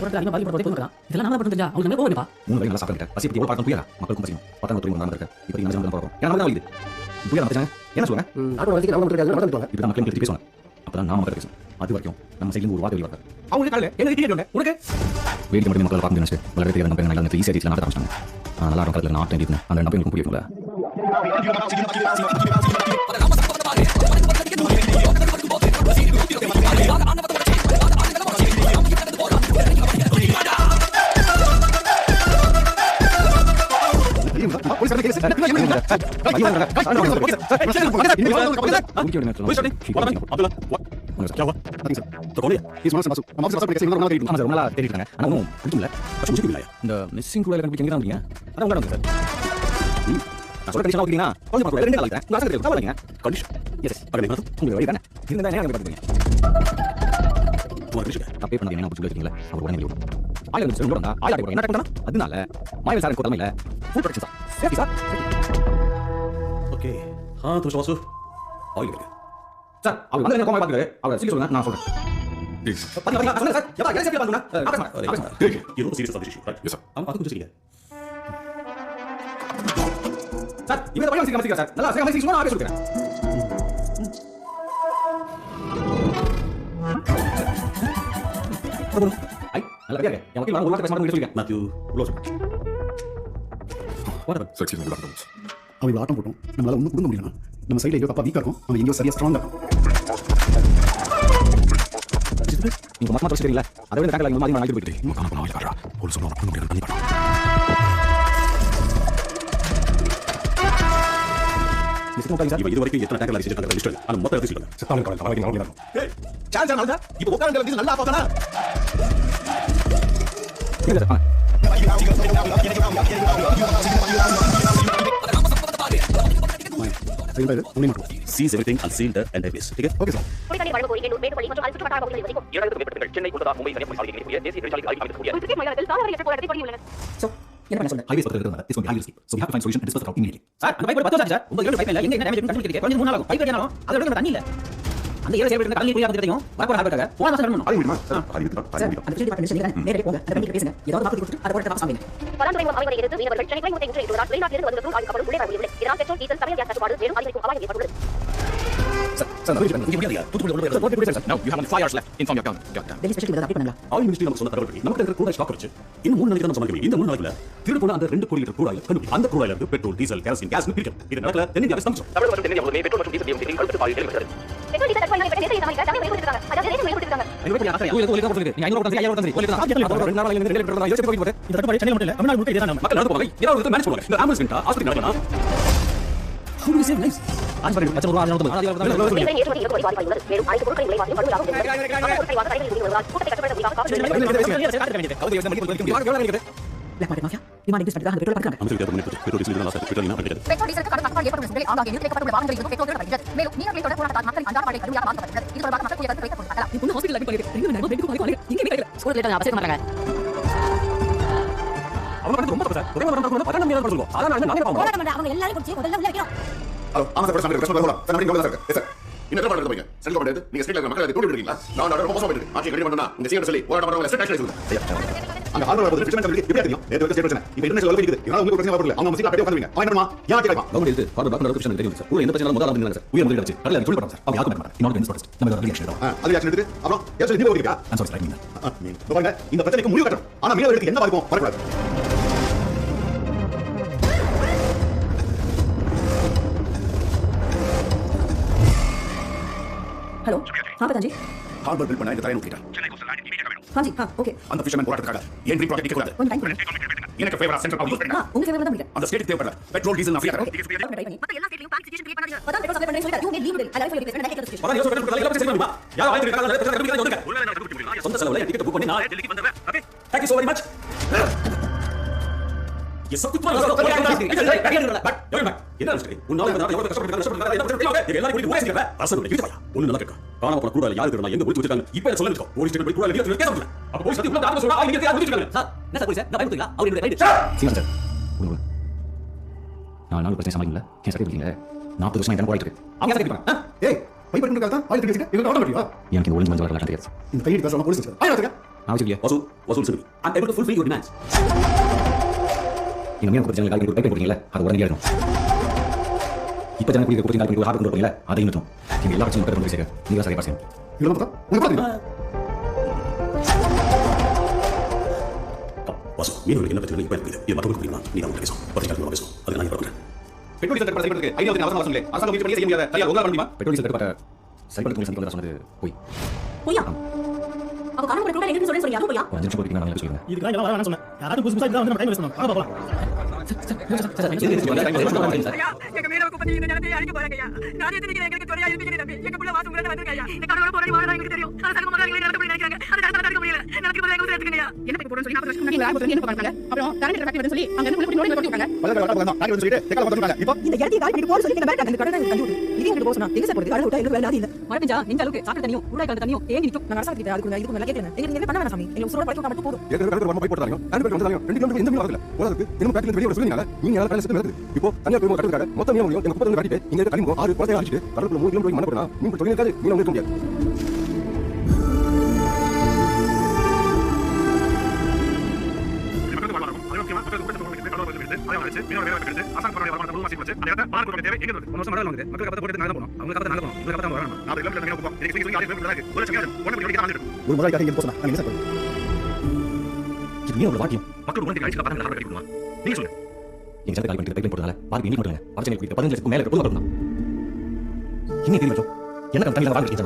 போறது அதிகமா பாதி போறது போறா. இதெல்லாம் நாம பண்றோம். அவங்க நம்ம போவேப்பா. 3 வேளை நல்லா சாப்பிடுங்க. பசி பத்தி எவ்வளவு பார்க்க முடியாது. மக்களுக்கும் பசியும். பத்தாங்க துறை நம்ம இருக்கு. இப்போ என்ன செய்யணும் போறோம். ஏன்னா நம்ம தான் இது. புரிய நம்ம என்ன சொல்லுங்க? ஆட்டோ வண்டிக்கு நம்ம மட்டும் நடந்துட்டு இப்போ மக்களும் கிட்ட பேசுவாங்க. அப்பதான் நாம மக்கள் பேசுவோம். அது வரைக்கும் நம்ம சைடுல ஒரு வார்த்தை வெளிய வராது. அவங்க காலையில என்ன டிக்கெட் உண்டு உனக்கு? வேடிக்கை மட்டும் மக்கள் பார்க்க நினைச்சு வளர தெரியாத நம்ம நல்லா ஈஸியா டீச்சர் நடத்த ஆரம்பிச்சாங்க. நல்லா இருக்கும் கடல நாட்டை இருக்கு. அந்த நம்பருக்கு புரியல. இந்த மிஸ்ஸிங் கூட கண்டுபிடிக்க எங்க வந்தீங்க? அதான் உங்க சார். நான் சொல்ற கண்டிஷன் ஓகேனா? கொஞ்சம் கூட ரெண்டு நாள் ஆயிட்டேன். உங்க அசங்க கவலைங்க. கண்டிஷன். எஸ். பக்கத்துல இருந்து உங்க வழி தானே. இருந்தா என்ன அங்க பாத்துறீங்க? ஒரு விஷயம் தப்பே பண்ணாதீங்க. என்ன புடிச்சு கேக்குறீங்களா? அவர் உடனே விடுங்க. ஆயிரம் நிமிஷம் கூட வந்தா ஆயிரம் என்ன பண்ணா? அதனால மாயவன் சார் தலைமையில full protection sir. Safety sir. Okay तो वासु ஆயில் இருக்கு. சார் அவர் வந்து என்ன கோமா பாக்குறாரு. அவர் சீரியஸ் சொல்லுங்க நான் சொல்றேன். ப்ளீஸ் பாத்தீங்களா சொல்லுங்க சார் எப்பா என்ன சேஃப்டி பண்ணுங்க You know serious issue, right? Yes sir. அவங்க பாத்து குடிச்சிங்க சார் இவங்க பையன் சீக்கிரம் சார் நல்லா சீக்கிரம் சீக்கிரம் நான் சொல்றேன் ஐ நல்ல பேரு. என் வக்கீல் ஒரு வார்த்தை பேச மாட்டேன்னு சொல்லிருக்கேன். Matthew, உள்ள செக்ஸி நல்லா இருக்கும் அவன் இவ்வளோ ஆட்டம் போட்டோம் நம்மளால ஒன்றும் கொடுக்க முடியலண்ணா. நம்ம சைடில் எங்கேயோ தப்பா வீக்காக இருக்கும், அவன் எங்கேயோ சரியாக ஸ்ட்ராங்காக இருக்கும். நீங்க மொத்தமா தோசிக்கிறீங்களா? அதை விட பேங்க்ல அதிகமாக ஆகிட்டு போயிட்டு இன்னும் காண போனா காட்டுறா போலீஸ் சொல்லுவாங்க பண்ண முடியாது பண்ணி பாட்டோம் இது வரைக்கும் எத்தனை டேங்கர் லைசன்ஸ் லிஸ்ட் ஆனா மொத்த எடுத்து சொல்லுங்க. செத்தாலும் காலையில் தலைவலி நாளைக்கு நடக்கும் ஏய் சான்ஸ் ஆனதா இப்போ உட்கார்ந்து வந்து நல்லா பார்த்தனா Seize everything and seal the entire place. ठीक है? Okay sir. குடிதண்ணீர் வழங்கும் கோரிக்கை மேட்டுப்பள்ளி மற்றும் அது சுற்றுவட்டார பகுதிகளில் வசிக்கும் 2000 மேற்பட்டவர்கள் சென்னை கொல்கத்தா மும்பை கன்னியாகுமரி ஆகிய இணைப்புடைய தேசிய நெடுஞ்சாலையில் அமைக்கக்கூடிய ஒரு கிரிக்கெட் மைதானத்தில் சாலைவரையற்ற போராட்டத்தை தொடங்கியுள்ளனர். So, என்ன பண்ண சொல்றேன்? highways பக்கத்துல இருக்கிறது it's going to be high risk, so we have to find solution and disperse the crowd immediately. Sir அந்த பைப் 10 வருஷம் சார். உங்க ஏரியா பைப் இல்ல எங்க என்ன டேமேஜ் கண்டுபிடிக்கிறீங்க. கொஞ்சம் 3 நாள் ஆகும். பைப் கட்டினாலும் அது எடுக்க தண்ணி இல்ல. அந்த ஏரியா சேவ் தண்ணி குடியா வந்துட்டீங்க. வரப்போற ஹார்பர்க்காக போன மாசம் பண்ணனும். அது முடியுமா அது விட்டுதான் சார், அந்த ஃபீல்ட் டிபார்ட்மெண்ட் நீங்க நேரே போங்க. அந்த பண்ணிட்டு பேசுங்க. ஏதாவது மார்க் கொடுத்துட்டு அதை போட்டு வாங்க சாமீங்க. பராந்துறை அமைவரை எதிர்த்து மீனவர்கள் சென்னை துறைமுகத்தை முற்றுகையிட்டுள்ளதால் வெளிநாட்டிலிருந்து வந்த பெட்ரோல் கப்பலும் உள்ளே வர முடியவில்லை. இதனால் பெட்ரோல் டீசல் சமையல் கேஸ் தட்டுப்பாடு மேலும் அதிகரிக்கும் அபாயம் ஏற்பட்டுள்ளது. Sir, now you have only 5 hours left. Inform your government. Delhi special இதை அப்டேட் பண்ணலாம். ஆயில் மினிஸ்ட்ரி நம்ம சொன்ன தகவல் படி நமக்கு இருக்கிற crude ஸ்டாக் வச்சு இன்னும் 3 நாளைக்கு தான் நம்ம சமாளிக்க இந்த 3 நாளைக்குல திருடு போன அந்த 2 கோடி லிட்டர் crude oil கண்டுபிடி அந்த crude oil இருந்து பெட்ரோல் டீசல் கேரோசின் கேஸ் பிரிக்கும் இது நடக்கல தென்னிந்தியாவை ஸ்தம்பிச்சோம் தமிழக மற்றும் தென்னிந்தியாவிலுமே பெட்ரோல் மற்றும் டீசல் விலை கழுத்து பாயில் வெளிவருகிறது. பெட்ரோல் டீசல் தட்டுப்பாடு பற்றி தேசிய சமையல் கேஸ் மேம்படுத்திருக்காங்க. அதாவது தேசிய மேம்படுத்திருக்காங்க. நீங்க 500 இந்த தட்டுப்பாடு சென்னை மட்டும் இல்ல தமிழ்நாடு முழுக்க இதான் நம்ம மக்கள் நடந்து போவாங்க ஏதாவது மேனேஜ் பண்ணுவாங்க இந்த ஆம்புலன்ஸ் கிட்ட ஹாஸ்பிடல் நடக்கலாம் how do we save lives ஆஜ் பண்ணி லட்சம் ரூபாய் தேசிய ஏற்றுமதி இறக்குமதி பாதிப்பாக உள்ளது. மேலும் அனைத்து பொருட்களின் விலைவாசி படுவதாகவும் பொருட்களை வாங்க கைகளில் இருந்து வருவதால் கூட்டத்தை கட்டுப்படுத்த Black market mafia டிமாண்ட் டிஸ்பெட் தான் பெட்ரோல் பார்க்கறாங்க. அமைச்சர் கேட்ட பெட்ரோல் டீசல் தான் லாஸ்ட் பெட்ரோல் என்ன பண்ணிட்டு பெட்ரோல் டீசலுக்கு கடும் தட்டுப்பாடு ஏற்படும் நிலையில் ஆங்காங்கே நிறுத்தப்பட்டுள்ள வாகனங்களில் இருந்து பெட்ரோல் திருடப்படுகிறது. மேலும் மீனவர்களை தொடர்ந்து போராட்டத்தால் மக்களின் அன்றாட வாழ்க்கை கடுமையாக பாதிக்கப்பட்டுள்ளது. இது தொடர்பாக மக்கள் கருத்து வைக்கப்பட்டுள்ளது. இப்போ ஹாஸ்பிடல் அட்மிட் பண்ணிட்டு இன்னும் நான் பெட்ரோல் வாங்கி இங்க வீட்ல ஸ்கூல் லேட்டா அவசர மாட்டாங்க. அவங்க வந்து ரொம்ப சார் ஒரே ஒரு நடந்து பக்கத்துல மேல சொல்லுங்க அதான் நான் நாங்க பாப்போம் போராட்டம் பண்ற அவங்க எல்லாரும் கொஞ்சம் முதல்ல உள்ள வைக்கணும். ஹலோ ஆமா சார் பிரச்சனை போலாம் சார் நான் இங்க சார் சார் இன்னும் என்ன பண்றது போறீங்க சென்ட்ரல் கவர்மெண்ட் நீங்க ஸ்டேட்ல மக்கள் அதை தூண்டி விடுறீங்களா நான் ரொம்ப மோசமா இருக்கு ஆட்சி ரெடி பண்ணா இந்த சீக்கிரம் சொல்லி போராட்டம் பண்றவங்க ஸ்டேட் ஆக்ஷன் எடுங்க அங்க ஹார்பர் வந்து ஃபிஷர்மேன் கம்பெனி எப்படி தெரியும் நேத்து வந்து பிரச்சனை இப்போ இன்டர்நேஷனல் லெவல் இருக்குது இதனால உங்களுக்கு பிரச்சனை வரல அவங்க மசில அப்படியே உட்கார்ந்துவீங்க அவன் என்னமா ஏன் கேட்கலாம் கவர்மெண்ட் இருக்கு ஹார்பர் பிளாக் நடக்க பிரச்சனை தெரியும் சார் ஊர் எந்த பிரச்சனை முதல்ல வந்து சார் உயர் முதலீடு வச்சு கடல சொல்லி போறோம் சார் அவங்க யாரும் பண்ண மாட்டாங்க இன்னொரு இன்ஸ் ப்ராசஸ் நம்ம ஒரு ரியாக்ஷன் எடுத்தோம் அது ஆக்ஷன் எடுத்து அப்புறம் ஏன் நீங்க ஓடிக்கா ஐம் சாரி ரைட் மீன் மீன் பாருங்க இந்த பிரச்சனைக்கு முடிவு கட்டணும் ஆனா மீனவர்களுக்கு என்ன பாதிக்கும் வரக்கூடாது हेलो हां प्रधान जी ஹார்பர் பில் பண்ண இந்த தரையை நோக்கிட்டா हां जी हां ओके அந்த ஃபிஷர்மேன் போராட்டத்துக்காக ஏன் ப்ரீ ப்ராஜெக்ட் கூடாது கொஞ்சம் டைம் கொடுங்க எனக்கு ஃபேவரா சென்ட்ரல் கவர்மெண்ட் हां உங்க ஃபேவரட் தான் அந்த ஸ்டேட் தேவைப்படல பெட்ரோல் டீசல் நான் ஃப்ரீயா தரேன் ட்ரை பண்ணி மத்த எல்லா ஸ்டேட்லயும் பேங்க் சிச்சுவேஷன் கிரியேட் பண்ணாதீங்க. பதா பெட்ரோல் சப்ளை பண்ணி சொல்லிட்டாரு நீங்க லீவ் ஐ லைக் யூ பேசுங்க நெக்ஸ்ட் ஸ்டேஷன் அதான் யோசனை பெட்ரோல் எல்லாம் பிரச்சனை பண்ணுமா யாரோ வாங்கி இருக்காங்க பிரச்சனை கண்டுபிடிக்காத சொந்த செலவுல டிக்கெட் புக் பண்ணி நான் டெல்லிக்கு வந்தேன் okay thank you so very much ये सब कुछ என்ன சரி உன்னால எவ்வளவு கஷ்டப்பட்டு எல்லாரும் கூடி ஓடி இருக்கற அரசு இது ஒண்ணு நல்லா கேட்க காணாம போன கூட யாருக்கு நான் எங்க ஒளிச்சு வச்சிருக்காங்க இப்போ என்ன சொல்லுங்க போலீஸ் ஸ்டேஷன் போய் கூட கேஸ் கொடுங்க அப்ப போலீஸ் வந்து உள்ள டாக்டர் சொல்றா இங்க யார் ஒளிச்சிருக்காங்க சார் என்ன சார் போலீஸ் நான் பயந்துட்டீங்களா அவர் என்னோட ரைட் சீக்கிரம் சார் உங்களுக்கு நான் நாலு பிரச்சனை சமாளிக்கல ஏன் சார் இருக்கீங்க 40 வருஷம் எனக்கு போயிட்டு இருக்கு அவங்க சார் கேட்பாங்க ஏய் பைப் எடுக்க தான் ஆயில் திருடிங்க இவங்க ஆர்டர் பண்ணியா எனக்கு இந்த ஒளிஞ்சு மஞ்சள் வரல தெரியாது இந்த கையெழுத்து பேசலாம் போலீஸ் ஸ்டேஷன் ஆயில் எடுங்க நான் வச்சுக்கலையே வசூல் சொல்லி I'm able to fulfill your demands நீங்க மீன் பிரச்சனை கால் பைப் போடுறீங்களா அது உடனே எடுக்கணும் இப்போ ஜன குடிக்க கொடுத்து கால் ஹார்ட் கொண்டு போறீங்களா அதையும் நிறுத்தும் நீங்க எல்லா பிரச்சனையும் கொண்டு சேர்க்க நீங்க சரியா பாசம் இதெல்லாம் பார்த்தா உங்க பாத்தீங்க வசூல் மீனவர்களுக்கு என்ன பிரச்சனை இப்போ இருக்குது இது மற்றவங்களுக்கு புரியுமா நீ தான் பேசும் பத்திரிக்கை பேசும் அதை நான் பார்க்குறேன் பெட்ரோல் டீசல் தட்டுப்பாடு செய்யறதுக்கு ஐடியா அவசரம் அவசரம் இல்லை அரசாங்கம் முயற்சி பண்ணி செய்ய முடியாத சரியா உங்களால பண்ண முடியுமா பெட்ரோல் டீசல் தட்டுப்பாட்டை சரிப்படுத்த சந்திக்க சொன்னது போய் போயா அப்ப காணாம போன கூட எங்க சொல்றேன்னு சொல்லியா போயா 5 நிமிஷம் போய்ட்டு நான் சொல்லுங்க இதுக்கு நான் வேணாம் சொன்னேன் யாராவது புதுசா இதெல்லாம் வந்து டைம் வேஸ்ட் பண்ணுவாங்க வாங்க போலாம் எங்க மீனவருக்கு பத்தி இந்த நிலத்தை அழிக்க போறாங்க ஐயா. நான் எத்தனை எங்களுக்கு தொலையா இருப்பீங்க தம்பி. எங்க புள்ள வாசம் உள்ள வந்திருக்க ஐயா. இந்த கடவுளோட போராடி வாழ எங்களுக்கு தெரியும். அது சகல முதலாளிகளை நடத்த நினைக்கிறாங்க. அது நடத்த முடியல. எனக்கு முதல்ல எங்க சேர்த்துக்கங்க ஐயா. என்ன பத்தி போறேன்னு சொல்லி 40 வருஷம் முன்னாடி ஆரம்பத்துல என்ன பண்ணாங்க. அப்புறம் கரண்ட் ஃபேக்டரி வந்து சொல்லி அங்க இருந்து நோடி போட்டு விட்டாங்க. பலக வர போறாங்க நான் சொல்லிட்டு டேக்கல வந்துட்டாங்க இப்போ இந்த இடத்தை கால் பண்ணி போற சொல்லி இந்த மேட்டர் அந்த கடை கண்டு இது எங்க போறா எங்க சார் போறது கடை விட்டா எங்களுக்கு வேலை இல்ல மழை பெஞ்சா இந்த அளவுக்கு சாப்பிட்ட தண்ணியும் உள்ள கலந்த தண்ணியும் தேங்கி நிக்கும் நான் அரசாங்க கிட்ட அதுக்கு இதுக்கு மேல கேட்கறேன் நீங்க பண்ண வேணாம் சாமி எங்க உசுரோட படுத்து மட்டும் போதும் ஏற்கனவே கடற்கரை வரமா போய் போட்டாங்க கடற்கரை வந்தாங்க 2 கிலோமீட்டர் எந்த மீன் வரல போறதுக்கு இன்னும் பேக்கெட்ல வெளிய வர சொல்லுங்க நீங்க யாரா வேலை செஞ்சு நடக்குது இப்போ தனியா போய் கடற்கரை மொத்த மீன் முடியும் எனக்கு 30 காட்டிட்டு இங்க இருக்க கலிங்கோ 6 குளத்தை அடிச்சிட்டு கடற்கரை 3 கிலோமீட்டர் மண்ண போறா மீன் தொழில் இருக்காது மீன் வந்து முடியாது ஒரு முதலாளிக்காக இங்க போறேன் நான் என்ன சொல்றேன் இது மீன் ஒரு வாக்கியம் மக்கள் உடனே கழிச்சு பாருங்க நீங்க சொல்லுங்க எங்க சந்தை காலி பண்ணிட்டு பைப்லைன் போட்டதால பாதி இன்னைக்கு மட்டும் இல்ல சென்னை குடிக்க 15 லட்சத்துக்கு மேல பொதுவாக இருக்கணும். இன்னும் தெரியும் மச்சம் என்ன கம்பெனில வாங்கி இருக்கீங்க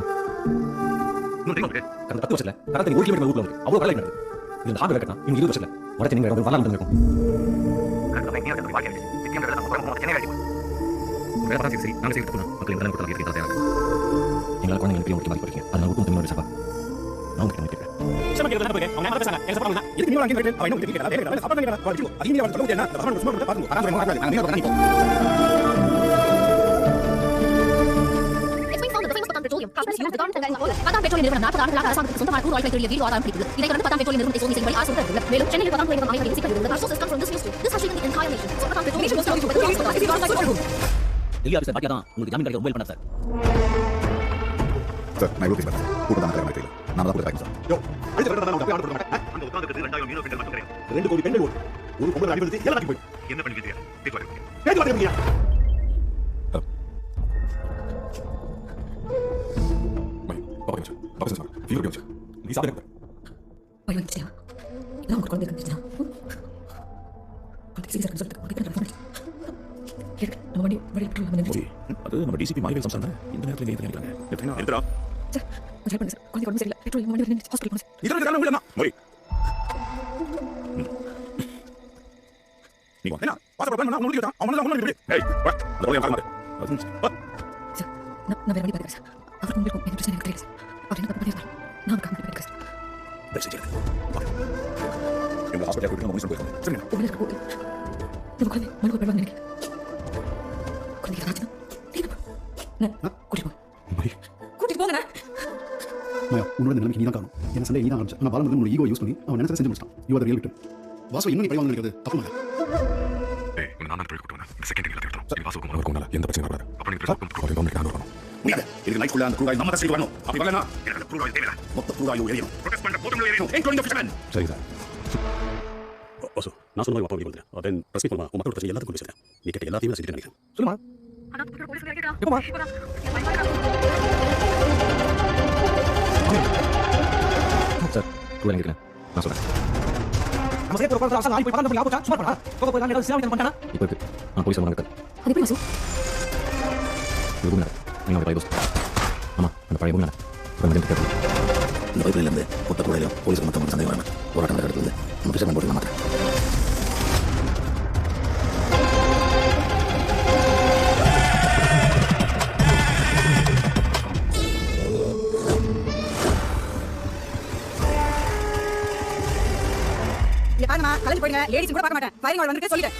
இன்னும் தெரியும் உங்களுக்கு கடந்த 10 வருஷத்துல கடந்த 1 கிலோமீட்டர் ஊர்ல இருக்கு அவ்வளவு கடலை நடக்குது. இது இந்த ஹார்ட்வேர் கட்டணும் இன்னும் 20 வருஷத்துல உடனே நீங்க வந்து வரலாம் இருக்கும். கடந்த பையன் நீங்க வாழ்க்கை இருக்கு சித்தியம் கடல நம்ம சென்னை ஆயிடுச்சு. வேற பாத்து சரி நாங்க செய்து போறோம் மக்கள் எல்லாம் கொடுத்தாங்க இருக்கு தேவை. எங்களால குழந்தைகளுக்கு பெரிய முக்கியமா படிக்கிறீங்க அதனால ஒட்டும் தமிழோட சபா நான் கிட்ட நிக்கிறேன். ஷம கேக்குறத போய் அவங்க என்ன பேசுறாங்க எனக்கு சொல்றாங்க இதுக்கு நீங்க வாங்கி கேட்டு அவ என்ன கேக்குறா வேற சாப்பாடு கேக்குறா பாத்து அது நீங்க வந்து சொல்லுங்க என்ன நம்ம சும்மா வந்து பாருங்க அதான் சொல்றாங்க நாங்க நீங்க நிப்போம். பத்தாம் பெட்ரோல் நிறுவனம் 40 ஆண்டுகளாக அரசாங்கத்துக்கு சொந்தமான crude oil பெட்ரோலிய வீடு ஆதாரம் பிடிக்கிறது. இதை தொடர்ந்து பத்தாம் பெட்ரோல் நிறுவனத்தை சோதனை செய்யும்படி அரசு உத்தரவிட்டுள்ளது. மேலும் சென்னையில் பத்தாம் நிறுவனம் அமைப்பதில் சிக்கல் Our sources come from this news. This has shaken the entire nation. So பத்தாம் பெட்ரோல் டெல்லி ஆபீசர் பாக்கியா தான் உங்களுக்கு ஜாமீன் கிடைக்க மொபைல் பண்ணார் சார். சார் நான் இவ்வளவு பேசுறேன் கூட்டம் தான் கிடைக்கல நான் தான் கொடுத்தேன் சார். யோ அடுத்த ரெண்டு நான் ஆர்டர் பண்ண மாட்டேன். அந்த உட்கார்ந்துட்டு 2000 யூரோ கிட்ட மட்டும் கிடையாது. 2 கோடி பெண்கள் ஒரு பொம்பளை அடிபடுத்தி எல்லாம் போய் என்ன பண்ணிக்கிட்டீங்க பேச்சு வாங்க பாப்பா சார் ஃபீல் ஓகே நீ சாப்பிடுங்க பையன் வந்துச்சா இதான் உங்க குழந்தை வந்துச்சா குழந்தை சீரியஸா சொல்லிட்டு உனக்கு ஃபோன் கேட்டு நம்ம வண்டி பெட்ரோல் நம்ம நிறுத்தி அது நம்ம டிசிபி மாய்வேல் சம்சான் தான் இந்த நேரத்துல இங்க நிக்கிறாங்க எப்படினா எந்திரா சார் கொஞ்சம் ஹெல்ப் பண்ணுங்க சார் குழந்தை உடம்பு சரியில்லை பெட்ரோல் நம்ம வண்டி நிறுத்தி ஹாஸ்பிடல் போங்க சார் இதெல்லாம் காரணம் இல்லனா மொய் நீ வா என்ன பாத்து பண்ணா உங்களுக்கு தான் அவன தான் ஒண்ணு ஏய் வா அந்த போய் காரணம் அது சார் நான் வேற வண்டி பார்க்கறேன் சார் அவர் உங்களுக்கு என்ன பிரச்சனை தெரியல சார் அவர் என்ன பண்ணிருக்காரு நான் காமெடி பண்ணிருக்கேன் சார் பேசி வா இந்த ஹாஸ்பிடல் கூட்டிட்டு நம்ம போய் சொல்லுங்க சரிங்க உங்களுக்கு போய் இந்த குழந்தை மனுக்கு பெட்ரோல் நினைக்கிறேன் குழந்தை ராஜனா நான் கூட்டிட்டு போங்க மாயா உன்னோட நிலைமைக்கு நீ தான் காரணம் என்ன சண்டை நீ தான் ஆரம்பிச்ச ஆனால் பாலமுருகன் உன்னோட ஈகோ யூஸ் பண்ணி அவன் நினைச்சதை செஞ்சு முடிச்சான் you are real victim Vasu இன்னும் நீ பழி வாங்க நினைக்கிறது தப்பு இல்லை ஏய் உன்னை நான் போய் கூட்டு வந்தேன் இந்த செகண்ட் எல்லாத்தையும் எடுத்துறோம் வாசுக்கு உனக்கு ஒண்ணு எந்த பிரச்சனையும் வராது அப்ப நீ பிரச்சனை பண்ணி வரணும் முடியாது இதுக்கு நைட் ஃபுல்லா அந்த க்ரூ ஆயில் நம்ம தான் வரணும் அப்படி வரலனா எனக்கு க்ரூ ஆயில் தேவையில்லை மொத்த க்ரூ ஆயில் எரியணும் ப்ரொடெஸ்ட் பண்ண போட்டும் எரியணும் இன்க்ளூடிங் தி ஃபிஷர்மேன் சரி சார். வாசு நான் சொன்ன மாதிரி அப்பா வெளியே வந்துட்டேன் அதன் பிரஸ் பண்ணுமா உன் மக்களோட பிரச்சனை எல்லாத்தையும் கொண்டு பேசுறேன் நீ கேட்ட எல்லாத்தையும் நான் செஞ்சுட்டு நினைக்கிறேன் சொல்லுமா அதான் போலீஸ் கேட்டா எப்பமா சார் கூட நிக்கிறேன் நான் சொல்றேன் நம்ம சேர்த்து உட்கார்ந்து அரசாங்க ஆய் போய் பக்கத்துல போய் சும்மா பண்ணா போய் நான் ஏதாவது சேவை பண்ணானா இப்போ இருக்கு நான் போலீஸ் வந்து அது எப்படி வாசு இது பூமி நீங்கள் பழைய தோஸ்து ஆமாம் அந்த பழைய பூமி கொஞ்சம் கேட்கல இந்த பைப்லைன்ல இருந்து மொத்த கூடையிலும் போலீஸ் மொத்தம் சந்தேகம் வராம போராட்டம் நடக்கிற இடத்துல நம்ம பிஷர்மேன் போட்டு மாட்டேன் இங்க பாருமா கலந்து போயிடுங்க லேடிஸ் கூட பார்க்க மாட்டேன் ஃபயரிங் ஆர்டர் வந்துட்டு சொல்லிட்டேன்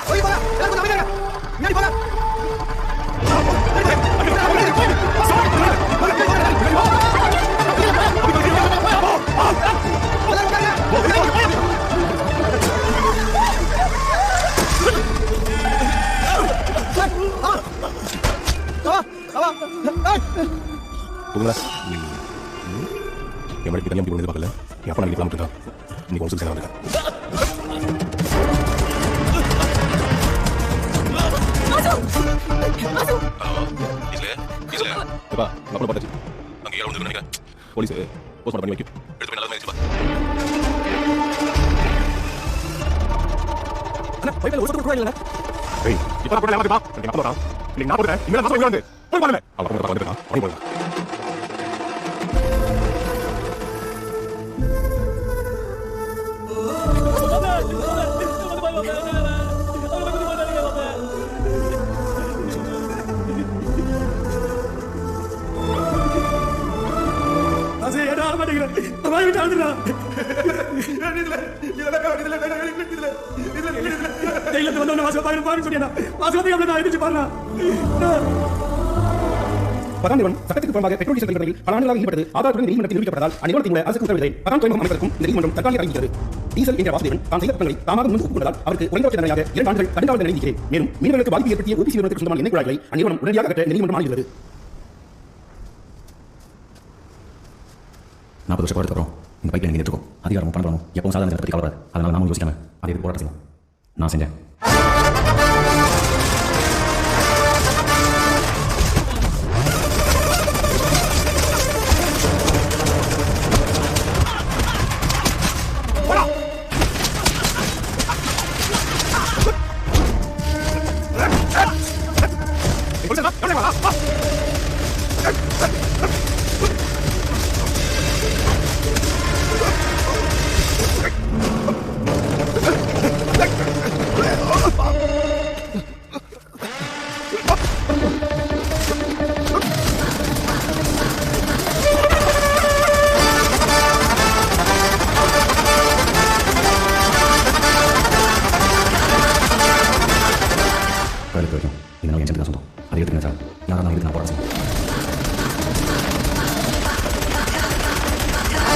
போய் போடா எல்லாரும் அமைதியா முன்னாடி போடா உங்களா என் மணிக்கு தனியாக இப்படி பார்க்கல என் அப்பா நாளைக்கு கிளம்பிட்டு தான் இன்னைக்கு ஒன்று சேர்ந்து எப்பா அப்புறம் பார்த்தாச்சு அங்கே ஏழு வந்து நினைக்கிறேன் போலீஸ் போஸ்ட்மார்ட்டம் பண்ணி வைக்கும் எடுத்து போய் நல்லா வச்சுப்பா அண்ணா பைப்லைன்ல ஒரு கூட இல்ல ஏய் இப்போ கூட எல்லாரும் பா நீங்க அப்பா வரா நீங்க நான் போறேன் இங்க நான் வந்து போய் பாருங்க அவன் கூட வந்துட்டான் போய் போய் அசே ஏடா மாட்டேங்கற வாய் விட்டு ஆடுறா தைலத்து வந்து வாசல் பாருங்க சொல்லியா வாசல் வந்து அப்படியே எதிர்த்து பாருங்க பதாண்டிவன் சட்டத்துக்கு புறம்பாக பெட்ரோல் டீசல் கல்வியில் பல ஆண்டுகளாக ஈடுபட்டது ஆதாரத்துடன் நீதிமன்றத்தில் நிரூபிக்கப்பட்டதால் அந்நிறுவனத்தின் உள்ள அரசுக்கு உத்தரவிட்டேன் பதாம் துறைமுகம் அமைப்பதற்கும் இந்த நீதிமன்றம் தற்காலிக அறிவிக்கிறது டீசல் என்ற வாசுதேவன் தான் செய்த குற்றங்களை தாமாக முன் ஒப்புக்கொண்டதால் அவருக்கு குறைந்தபட்ச தண்டனையாக 2 ஆண்டுகள் கடுங்கால தண்டனை விதிக்கிறேன் மேலும் மீனவர்களுக்கு பாதிப்பு ஏற்படுத்திய ஓபிசி நிறுவனத்துக்கு சொந்தமான எண்ணெய் குழாய்களை அந்நிறுவனம் உடனடியாக அகற்ற இந்த நீதிமன்றம் ஆணையிடுகிறது 40 வருஷம் போகிறதுக்கு அப்புறம் இந்த பைப்லைன் நீங்கள் எடுத்துக்கோ அதிகாரம் பணம் எப்பவும் சாதாரண பற்றி கவலைப்படாது அதனால நாமும் யோசிக்காம அதை எதுக்கு போராட்டம் செய்யணும்? நான் செஞ்சேன்.